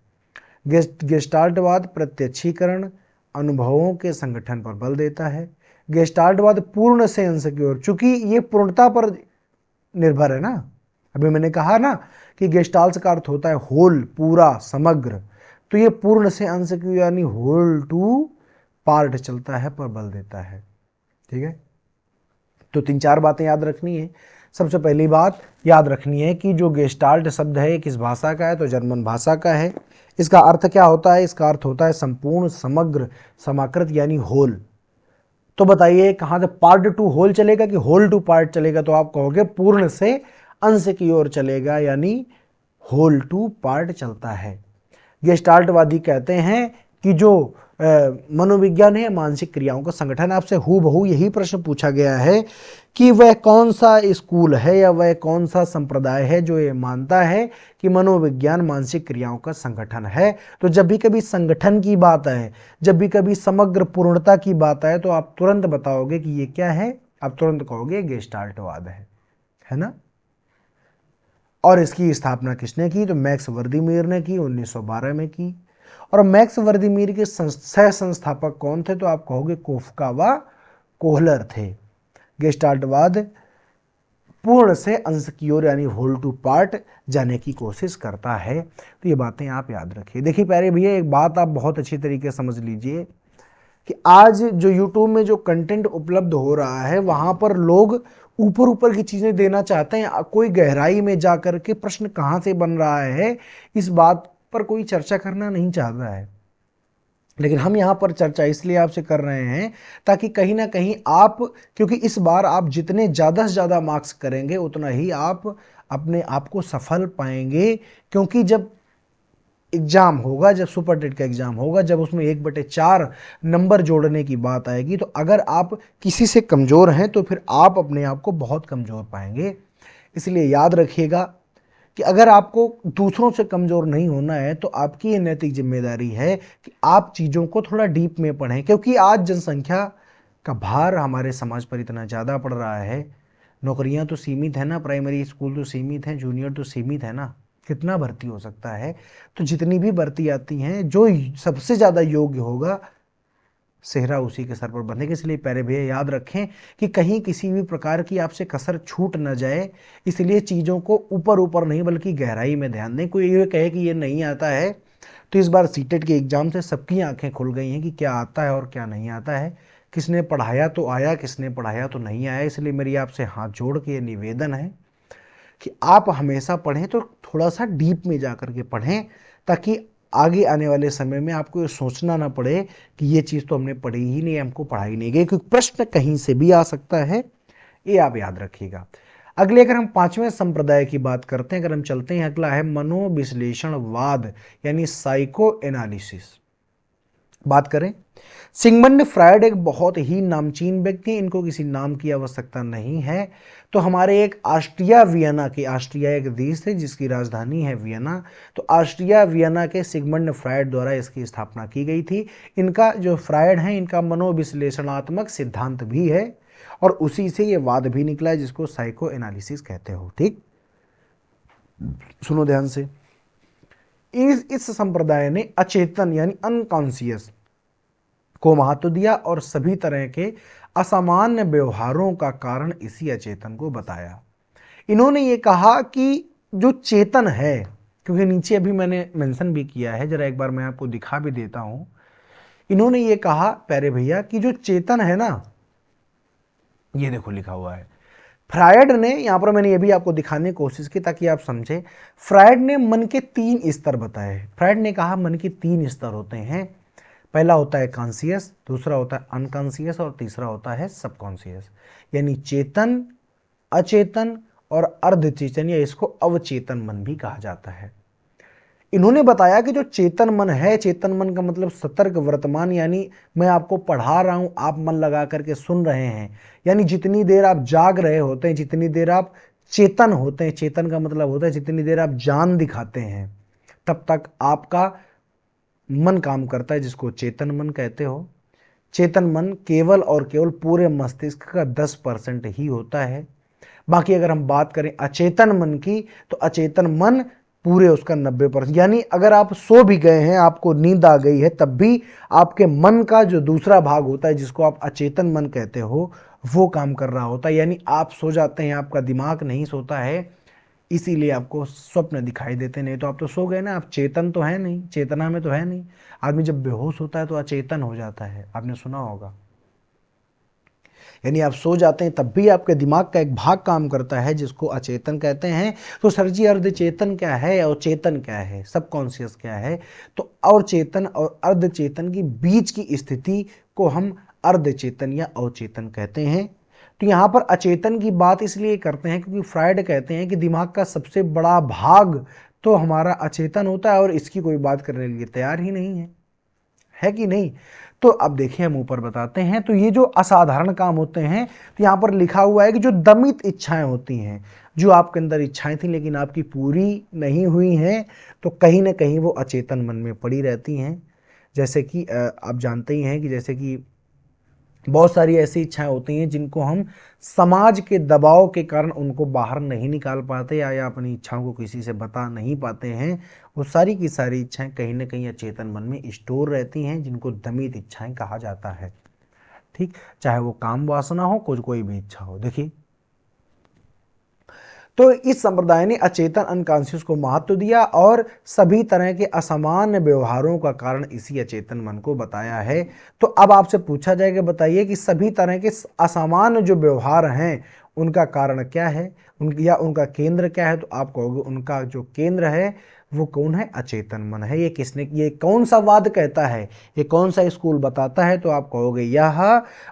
गेस्टाल्टवाद प्रत्यक्षीकरण अनुभवों के संगठन पर बल देता है। गेस्टाल्टवाद पूर्ण से अंश की ओर, चूंकि ये पूर्णता पर निर्भर है ना, अभी मैंने कहा ना कि गेस्टाल्ट का अर्थ होता है होल, पूरा, समग्र, तो ये पूर्ण से अंश की यानी होल टू पार्ट चलता है, पर बल देता है। ठीक है, तो 3-4 बातें याद रखनी है। सबसे पहली बात याद रखनी है कि जो गेस्टाल्ट शब्द है किस भाषा का है, तो जर्मन भाषा का है। इसका अर्थ क्या होता है, इसका अर्थ होता है संपूर्ण, समग्र, समाकृत यानी होल। तो बताइए कहां से पार्ट टू होल चलेगा कि होल टू पार्ट चलेगा, तो आप कहोगे पूर्ण से अंश की ओर चलेगा, यानी होल टू पार्ट चलता है। गेस्टाल्टवादी कहते हैं कि जो मनोविज्ञान है मानसिक क्रियाओं का संगठन। आपसे हूबहू यही प्रश्न पूछा गया है कि वह कौन सा स्कूल है या वह कौन सा संप्रदाय है जो ये मानता है कि मनोविज्ञान मानसिक क्रियाओं का संगठन है। तो जब भी कभी संगठन की बात आए, जब भी कभी समग्र पूर्णता की बात आए, तो आप तुरंत बताओगे कि ये क्या है, आप तुरंत कहोगे गेस्टाल्टवाद है ना। और इसकी स्थापना किसने की, तो मैक्स वर्दीमीर ने की, 1912 में की। और मैक्स वर्दीमीर के सह संस्थापक कौन थे, तो आप कहोगे कोफका व कोहलर थे। गेस्टाल्टवाद पूर्ण से अंश की ओर यानी होल टू पार्ट जाने की कोशिश करता है। तो ये बातें आप याद रखिए। देखिए प्यारे भैया, एक बात आप बहुत अच्छी तरीके से समझ लीजिए कि आज जो YouTube में जो कंटेंट उपलब्ध हो रहा है, वहां पर लोग ऊपर ऊपर की चीजें देना चाहते हैं, कोई गहराई में जाकर के प्रश्न कहां से बन रहा है इस बात पर कोई चर्चा करना नहीं चाहता है। लेकिन हम यहाँ पर चर्चा इसलिए आपसे कर रहे हैं ताकि कहीं ना कहीं आप, क्योंकि इस बार आप जितने ज़्यादा से ज़्यादा मार्क्स करेंगे उतना ही आप अपने आप को सफल पाएंगे। क्योंकि जब एग्जाम होगा, जब सुपर टेट का एग्जाम होगा, जब उसमें 1/4 नंबर जोड़ने की बात आएगी, तो अगर आप किसी से कमज़ोर हैं तो फिर आप अपने आप को बहुत कमज़ोर पाएंगे। इसलिए याद रखिएगा कि अगर आपको दूसरों से कमज़ोर नहीं होना है तो आपकी ये नैतिक जिम्मेदारी है कि आप चीज़ों को थोड़ा डीप में पढ़ें। क्योंकि आज जनसंख्या का भार हमारे समाज पर इतना ज़्यादा पड़ रहा है, नौकरियां तो सीमित है ना, प्राइमरी स्कूल तो सीमित हैं, जूनियर तो सीमित है ना, कितना भर्ती हो सकता है। तो जितनी भी भर्ती आती हैं, जो सबसे ज़्यादा योग्य होगा सेहरा उसी के सर पर बंधेगा। इसलिए प्यारे भैया याद रखें कि कहीं किसी भी प्रकार की आपसे कसर छूट न जाए, इसलिए चीज़ों को ऊपर ऊपर नहीं बल्कि गहराई में ध्यान दें। कोई ये कहे कि ये नहीं आता है, तो इस बार सीटेट के एग्ज़ाम से सबकी आंखें खुल गई हैं कि क्या आता है और क्या नहीं आता है, किसने पढ़ाया तो आया, किसने पढ़ाया तो नहीं आया। इसलिए मेरी आपसे हाथ जोड़ के ये निवेदन है कि आप हमेशा पढ़ें तो थोड़ा सा डीप में जा कर के पढ़ें, ताकि आगे आने वाले समय में आपको ये सोचना ना पड़े कि ये चीज़ तो हमने पढ़ी ही नहीं, हमको पढ़ाई नहीं गई, क्योंकि प्रश्न कहीं से भी आ सकता है, ये आप याद रखिएगा। अगले अगर हम 5वें संप्रदाय की बात करते हैं, अगर हम चलते हैं, अगला है मनोविश्लेषणवाद यानी साइको एनालिसिस। बात करें, सिगमंड फ्रायड एक बहुत ही नामचीन व्यक्ति हैं, इनको किसी नाम की आवश्यकता नहीं है। तो हमारे एक ऑस्ट्रिया वियना के, ऑस्ट्रिया एक देश है जिसकी राजधानी है वियना, तो ऑस्ट्रिया वियना के सिगमंड फ्रायड द्वारा इसकी स्थापना की गई थी। इनका जो फ्रायड है, इनका मनोविश्लेषणात्मक सिद्धांत भी है और उसी से ये वाद भी निकला है जिसको साइको एनालिसिस कहते हो। ठीक, सुनो ध्यान से। इस संप्रदाय ने अचेतन यानी अनकॉन्शियस को महत्व दिया और सभी तरह के असामान्य व्यवहारों का कारण इसी अचेतन को बताया। इन्होंने ये कहा कि जो चेतन है, क्योंकि नीचे अभी मैंने मेंशन भी किया है, जरा एक बार मैं आपको दिखा भी देता हूं। इन्होंने ये कहा प्यारे भैया कि जो चेतन है ना, ये देखो लिखा हुआ है। फ्रायड ने, यहां पर मैंने ये भी आपको दिखाने की कोशिश की ताकि आप समझे, फ्रायड ने मन के 3 स्तर बताए। फ्रायड ने कहा मन के 3 स्तर होते हैं। पहला होता है कॉन्शियस, दूसरा होता है अनकॉन्शियस और तीसरा होता है सबकॉन्शियस, यानी चेतन, अचेतन और अर्धचेतन, या इसको अवचेतन मन भी कहा जाता है। इन्होंने बताया कि जो चेतन मन है, चेतन मन का मतलब सतर्क वर्तमान, यानी मैं आपको पढ़ा रहा हूं, आप मन लगा करके सुन रहे हैं, यानी जितनी देर आप जाग रहे होते हैं, जितनी देर आप चेतन होते हैं, चेतन का मतलब होता है जितनी देर आप जान दिखाते हैं, तब तक आपका मन काम करता है, जिसको चेतन मन कहते हो। चेतन मन केवल और केवल पूरे मस्तिष्क का 10% ही होता है। बाकी अगर हम बात करें अचेतन मन की, तो अचेतन मन पूरे उसका 90%, यानी अगर आप सो भी गए हैं, आपको नींद आ गई है, तब भी आपके मन का जो दूसरा भाग होता है, जिसको आप अचेतन मन कहते हो, वो काम कर रहा होता है। यानी आप सो जाते हैं, आपका दिमाग नहीं सोता है, इसीलिए आपको स्वप्न दिखाई देते, नहीं तो आप तो सो गए ना, आप चेतन तो है नहीं, चेतना में तो है नहीं। आदमी जब बेहोश होता है तो अचेतन हो जाता है, आपने सुना होगा। यानी आप सो जाते हैं तब भी आपके दिमाग का एक भाग काम करता है, जिसको अचेतन कहते हैं। तो सर जी अर्धचेतन क्या है और चेतन क्या है, सबकॉन्शियस क्या है? तो और चेतन और अर्धचेतन की बीच की स्थिति को हम अर्धचेतन या अवचेतन कहते हैं। तो यहाँ पर अचेतन की बात इसलिए करते हैं क्योंकि फ्रायड कहते हैं कि दिमाग का सबसे बड़ा भाग तो हमारा अचेतन होता है, और इसकी कोई बात करने के लिए तैयार ही नहीं है कि नहीं? तो अब देखिए हम ऊपर बताते हैं, तो ये जो असाधारण काम होते हैं, तो यहाँ पर लिखा हुआ है कि जो दमित इच्छाएं होती हैं, जो आपके अंदर इच्छाएं थी लेकिन आपकी पूरी नहीं हुई हैं, तो कहीं ना कहीं वो अचेतन मन में पड़ी रहती हैं। जैसे कि आप जानते ही हैं कि जैसे कि बहुत सारी ऐसी इच्छाएं होती हैं जिनको हम समाज के दबाव के कारण उनको बाहर नहीं निकाल पाते, या अपनी इच्छाओं को किसी से बता नहीं पाते हैं। वो सारी की सारी इच्छाएं कहीं ना कहीं अचेतन मन में स्टोर रहती हैं, जिनको दमित इच्छाएं कहा जाता है। ठीक, चाहे वो काम वासना हो, कोई भी इच्छा हो। देखिए, तो इस संप्रदाय ने अचेतन अनकॉन्शियस को महत्व दिया और सभी तरह के असामान्य व्यवहारों का कारण इसी अचेतन मन को बताया है। तो अब आपसे पूछा जाएगा, बताइए कि सभी तरह के असामान्य जो व्यवहार हैं उनका कारण क्या है, उनका केंद्र क्या है? तो आप कहोगे उनका जो केंद्र है वो कौन है? अचेतन मन है। ये कौन सा वाद कहता है, ये कौन सा स्कूल बताता है? तो आप कहोगे यह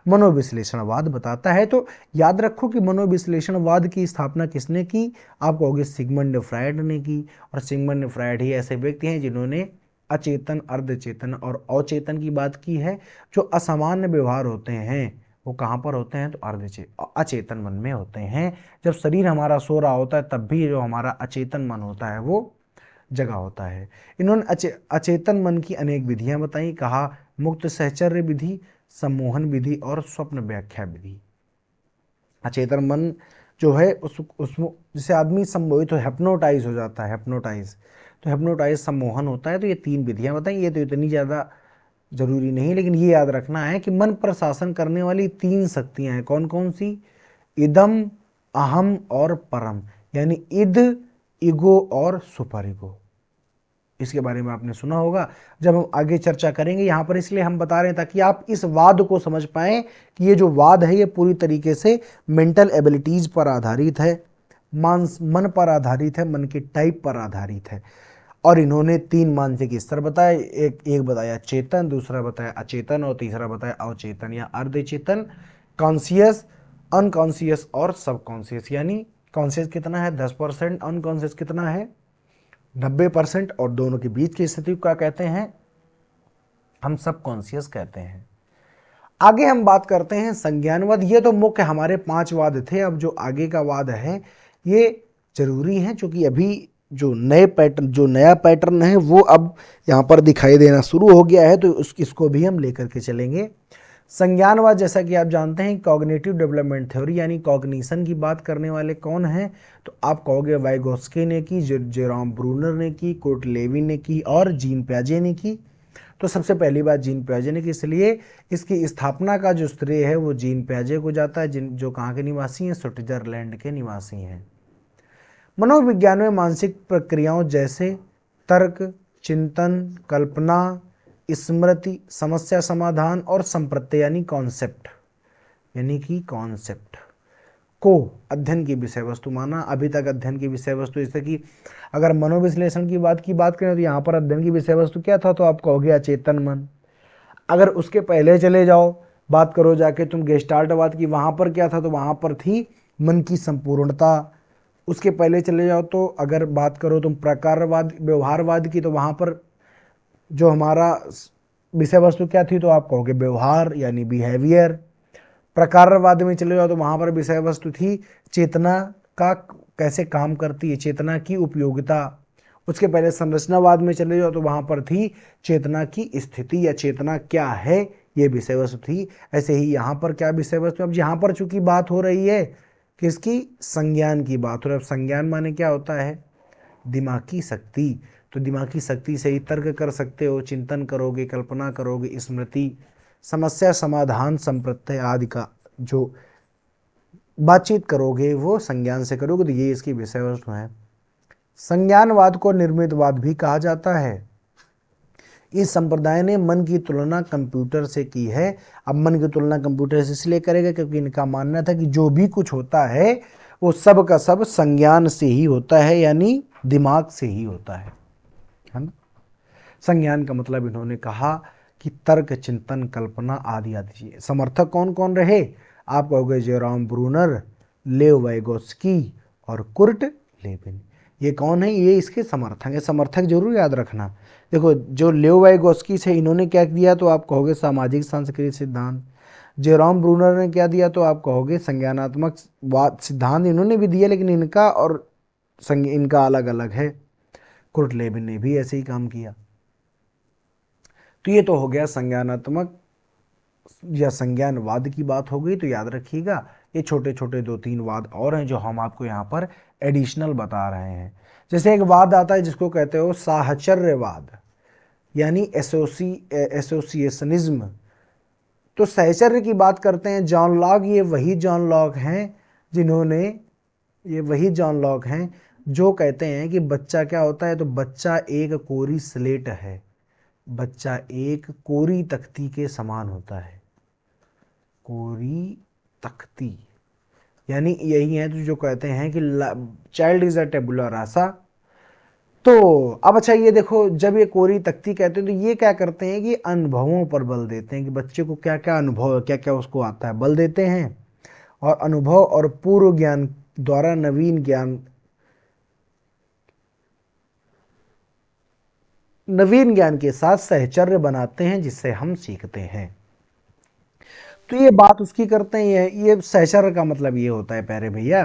मनोविश्लेषणवाद बताता है। तो याद रखो कि मनोविश्लेषणवाद की स्थापना किसने की? आप कहोगे सिगमंड फ्रायड ने की। और सिगमंड फ्रायड ही ऐसे व्यक्ति हैं जिन्होंने अचेतन, अर्धचेतन और अवचेतन की बात की है। जो असामान्य व्यवहार होते हैं वो कहाँ पर होते हैं? तो अचेतन मन में होते हैं। जब शरीर हमारा सो रहा होता है तब भी जो हमारा अचेतन मन होता है वो जगह होता है। इन्होंने अचेतन मन की अनेक विधियां बताई, कहा मुक्त सहचर्य विधि, सम्मोहन विधि और स्वप्न व्याख्या विधि। अचेतन मन जो है उसमें जैसे आदमी सम्मोहित हो, हेप्नोटाइज हो जाता है, हेप्नोटाइज, तो हेप्नोटाइज सम्मोहन होता है। तो ये 3 विधियां बताई, ये तो इतनी ज़्यादा जरूरी नहीं, लेकिन ये याद रखना है कि मन पर शासन करने वाली 3 शक्तियां हैं। कौन कौन सी? इदम, अहम और परम, यानी इद, ईगो और सुपर ईगो। इसके बारे में आपने सुना होगा, जब हम आगे चर्चा करेंगे। यहाँ पर इसलिए हम बता रहे हैं ताकि आप इस वाद को समझ पाएं कि ये जो वाद है ये पूरी तरीके से मेंटल एबिलिटीज पर आधारित है, मन पर आधारित है, मन के टाइप पर आधारित है। और इन्होंने 3 मानसिक स्तर बताए, एक बताया चेतन, दूसरा बताया अचेतन और तीसरा बताया अवचेतन या अर्धचेतन। कॉन्शियस, अनकॉन्शियस और सबकॉन्शियस। यानी कॉन्शियस कितना है? 10%, अनकॉन्शियस कितना है? 90%। और दोनों के बीच की स्थिति को क्या कहते हैं? हम सब कॉन्शियस कहते हैं। आगे हम बात करते हैं संज्ञानवाद। ये तो मुख्य हमारे 5 वाद थे। अब जो आगे का वाद है ये जरूरी है, क्योंकि अभी जो नया पैटर्न है वो अब यहाँ पर दिखाई देना शुरू हो गया है, तो इसको भी हम लेकर के चलेंगे। संज्ञानवाद, जैसा कि आप जानते हैं, कॉग्निटिव डेवलपमेंट थ्योरी, यानी कॉग्निशन की बात करने वाले कौन हैं? तो आप कहोगे वाइगोस्की ने की, जेरोम ब्रूनर ने की, कुर्ट लेविन ने की और जीन प्याजे ने की। तो सबसे पहली बात जीन प्याजे ने की, इसलिए इसकी स्थापना का जो श्रेय है वो जीन प्याजे को जाता है, जो कहाँ के निवासी हैं? स्विट्जरलैंड के निवासी हैं। मनोविज्ञान में मानसिक प्रक्रियाओं जैसे तर्क, चिंतन, कल्पना, स्मृति, समस्या समाधान और संप्रत्यय यानी कॉन्सेप्ट को अध्ययन की विषय वस्तु माना। अभी तक अध्ययन की विषय वस्तु, जैसे कि अगर मनोविश्लेषण की बात करें तो यहाँ पर अध्ययन की विषय वस्तु क्या था? तो आप कहोगे अचेतन मन। अगर उसके पहले चले जाओ, बात करो जाके तुम गेस्टाल्टवाद की, वहां पर क्या था? तो वहां पर थी मन की संपूर्णता, उसके पहले चले जाओ तो अगर बात करो तुम प्रकारवाद व्यवहारवाद की, तो वहां पर जो हमारा विषय वस्तु क्या थी, तो आप कहोगे व्यवहार यानी बिहेवियर। प्रकारवाद में चले जाओ तो वहां पर विषय वस्तु थी चेतना का कैसे काम करती है, चेतना की उपयोगिता। उसके पहले संरचनावाद में चले जाओ तो वहां पर थी चेतना की स्थिति या चेतना क्या है, ये विषय वस्तु थी। ऐसे ही यहाँ पर क्या विषय वस्तु, अब यहाँ पर चूंकि बात हो रही है किसकी, संज्ञान की बात हो रही है। अब संज्ञान माने क्या होता है, दिमागी शक्ति। तो दिमागी शक्ति से ही तर्क कर सकते हो, चिंतन करोगे, कल्पना करोगे, स्मृति, समस्या समाधान, संप्रत्यय आदि का जो बातचीत करोगे वो संज्ञान से करोगे। तो ये इसकी विषय वस्तु है। संज्ञानवाद को निर्मितवाद भी कहा जाता है। इस संप्रदाय ने मन की तुलना कंप्यूटर से की है। अब मन की तुलना कंप्यूटर से इसलिए करेगा क्योंकि इनका मानना था कि जो भी कुछ होता है वो सब का सब संज्ञान से ही होता है, यानी दिमाग से ही होता है ना। संज्ञान का मतलब इन्होंने कहा कि तर्क, चिंतन, कल्पना आदि आदि चीजें। समर्थक कौन कौन रहे, आप कहोगे जेरोम ब्रूनर, लेव वाइगोत्स्की और कुर्ट लेविन। ये कौन है, ये इसके समर्थक है। समर्थक जरूर याद रखना। देखो जो लेव वाइगोत्स्की से इन्होंने क्या दिया, तो आप कहोगे सामाजिक सांस्कृतिक सिद्धांत। जेरोम ब्रूनर ने क्या दिया, तो आप कहोगे संज्ञानात्मक सिद्धांत इन्होंने भी दिया, लेकिन इनका और इनका अलग अलग है। कुर्ट लेविन ने भी ऐसे ही काम किया। तो ये तो हो गया संज्ञानात्मक या संज्ञानवाद की बात हो गई। तो याद रखिएगा ये छोटे छोटे 2-3 वाद और हैं जो हम आपको यहाँ पर एडिशनल बता रहे हैं। जैसे एक वाद आता है जिसको कहते हो साहचर्यवाद, यानी एसोसिएशनिज्म। तो सहचर्य की बात करते हैं जॉन लॉक। ये वही जॉन लॉक हैं जो कहते हैं कि बच्चा क्या होता है, तो बच्चा एक कोरी स्लेट है, बच्चा एक कोरी तख्ती के समान होता है। कोरी तख्ती यानी यही है जो कहते हैं कि चाइल्ड इज अ टेबुला रासा। तो अब अच्छा ये देखो, जब ये कोरी तख्ती कहते हैं तो ये क्या करते हैं कि अनुभवों पर बल देते हैं कि बच्चे को क्या क्या अनुभव, क्या क्या उसको आता है, बल देते हैं। और अनुभव और पूर्व ज्ञान द्वारा नवीन ज्ञान के साथ सहचर्य बनाते हैं जिससे हम सीखते हैं। तो ये बात उसकी करते हैं। ये सहचर्य का मतलब ये होता है प्यारे भैया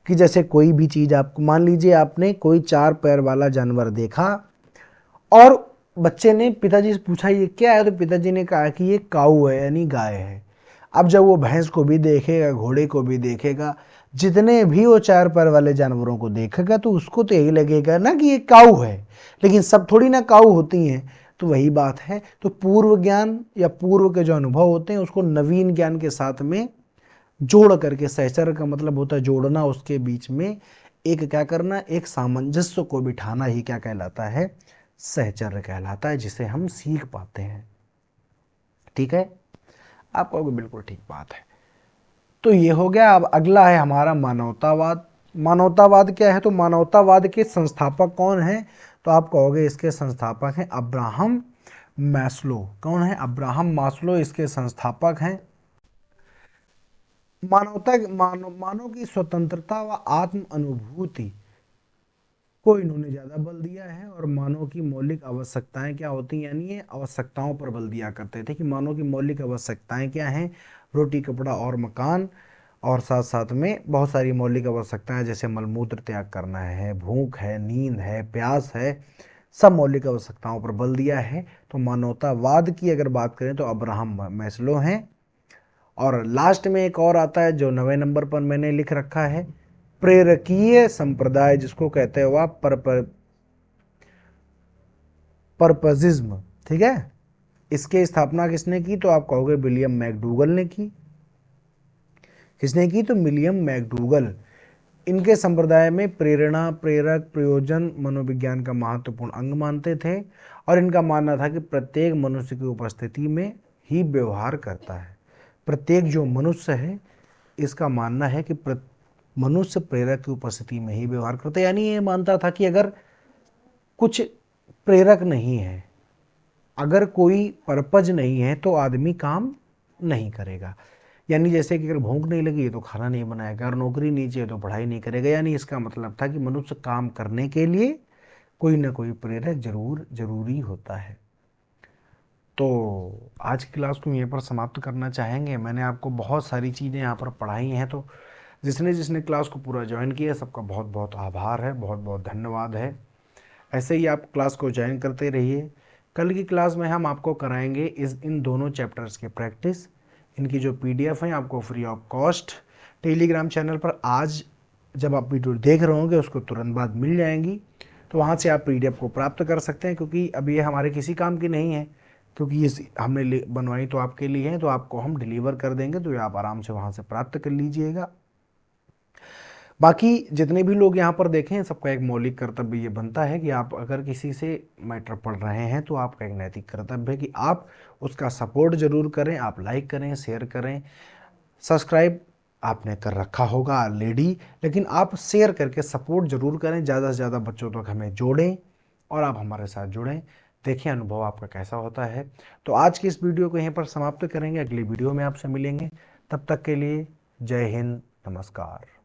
कि जैसे कोई भी चीज, आपको मान लीजिए आपने कोई 4 पैर वाला जानवर देखा और बच्चे ने पिताजी से पूछा ये क्या है, तो पिताजी ने कहा कि ये काऊ है यानी गाय है। अब जब वो भैंस को भी देखेगा, घोड़े को भी देखेगा, जितने भी वो 4 पैर वाले जानवरों को देखेगा तो उसको तो यही लगेगा ना कि ये काऊ है, लेकिन सब थोड़ी ना काऊ होती हैं। तो वही बात है। तो पूर्व ज्ञान या पूर्व के जो अनुभव होते हैं उसको नवीन ज्ञान के साथ में जोड़ करके, सहचर्य का मतलब होता है जोड़ना, उसके बीच में एक क्या करना, एक सामंजस्य को बिठाना ही क्या कहलाता है, सहचर्य कहलाता है, जिसे हम सीख पाते हैं। ठीक है, आप कहोगे बिल्कुल ठीक बात है। तो ये हो गया। अब अगला है हमारा मानवतावाद। मानवतावाद क्या है, तो मानवतावाद के संस्थापक कौन है, तो आप कहोगे इसके संस्थापक हैं अब्राहम मैस्लो। कौन है, अब्राहम मास्लो इसके संस्थापक हैं। मानव की स्वतंत्रता व आत्म अनुभूति को इन्होंने ज्यादा बल दिया है। और मानव की मौलिक आवश्यकताएं क्या होती हैं, यानी ये आवश्यकताओं पर बल दिया करते थे कि मानव की मौलिक आवश्यकताएं क्या हैं, रोटी, कपड़ा और मकान। और साथ साथ में बहुत सारी मौलिक आवश्यकताएं जैसे मलमूत्र त्याग करना है, भूख है, नींद है, प्यास है, सब मौलिक आवश्यकताओं पर बल दिया है। तो मानवतावाद की अगर बात करें तो अब्राहम मैस्लो हैं। और लास्ट में एक और आता है जो 9वें नंबर पर मैंने लिख रखा है, प्रेरकीय संप्रदाय, जिसको कहते हो आप परपजिज्म। ठीक है, इसके स्थापना किसने की, तो आप कहोगे विलियम मैकडूगल ने की। किसने की, तो विलियम मैकडूगल। इनके संप्रदाय में प्रेरणा, प्रेरक, प्रयोजन मनोविज्ञान का महत्वपूर्ण अंग मानते थे। और इनका मानना था कि प्रत्येक मनुष्य की उपस्थिति में ही व्यवहार करता है। प्रत्येक जो मनुष्य है इसका मानना है कि मनुष्य प्रेरक की उपस्थिति में ही व्यवहार करता है। यानी ये मानता था कि अगर कुछ प्रेरक नहीं है, अगर कोई पर्पज नहीं है तो आदमी काम नहीं करेगा। यानी जैसे कि अगर भूख नहीं लगी है तो खाना नहीं बनाएगा, अगर नौकरी नहीं चाहिए तो पढ़ाई नहीं करेगा। यानी इसका मतलब था कि मनुष्य काम करने के लिए कोई ना कोई प्रेरक जरूरी होता है। तो आज की क्लास को यहीं पर समाप्त करना चाहेंगे। मैंने आपको बहुत सारी चीज़ें यहाँ पर पढ़ाई हैं, तो जिसने जिसने क्लास को पूरा ज्वाइन किया सबका बहुत बहुत आभार है, बहुत बहुत धन्यवाद है। ऐसे ही आप क्लास को ज्वाइन करते रहिए। कल की क्लास में हम आपको कराएंगे इन दोनों चैप्टर्स की प्रैक्टिस। इनकी जो पीडीएफ है आपको free of cost Telegram channel पर आज जब आप वीडियो देख रहे होंगे उसको तुरंत बाद मिल जाएंगी। तो वहाँ से आप पीडीएफ को प्राप्त कर सकते हैं, क्योंकि अभी ये हमारे किसी काम की नहीं है, क्योंकि ये हमने बनवाई तो आपके लिए है, तो आपको हम डिलीवर कर देंगे, तो ये आप आराम से वहाँ से प्राप्त कर लीजिएगा। बाकी जितने भी लोग यहाँ पर देखें सबका एक मौलिक कर्तव्य ये बनता है कि आप अगर किसी से मैटर पढ़ रहे हैं तो आपका एक नैतिक कर्तव्य है कि आप उसका सपोर्ट जरूर करें, आप लाइक करें, शेयर करें। सब्सक्राइब आपने कर रखा होगा ऑलरेडी, लेकिन आप शेयर करके सपोर्ट जरूर करें, ज़्यादा से ज़्यादा बच्चों तक हमें जोड़ें और आप हमारे साथ जुड़ें। देखें अनुभव आपका कैसा होता है। तो आज की इस वीडियो को यहीं पर समाप्त करेंगे, अगली वीडियो में आपसे मिलेंगे। तब तक के लिए जय हिंद, नमस्कार।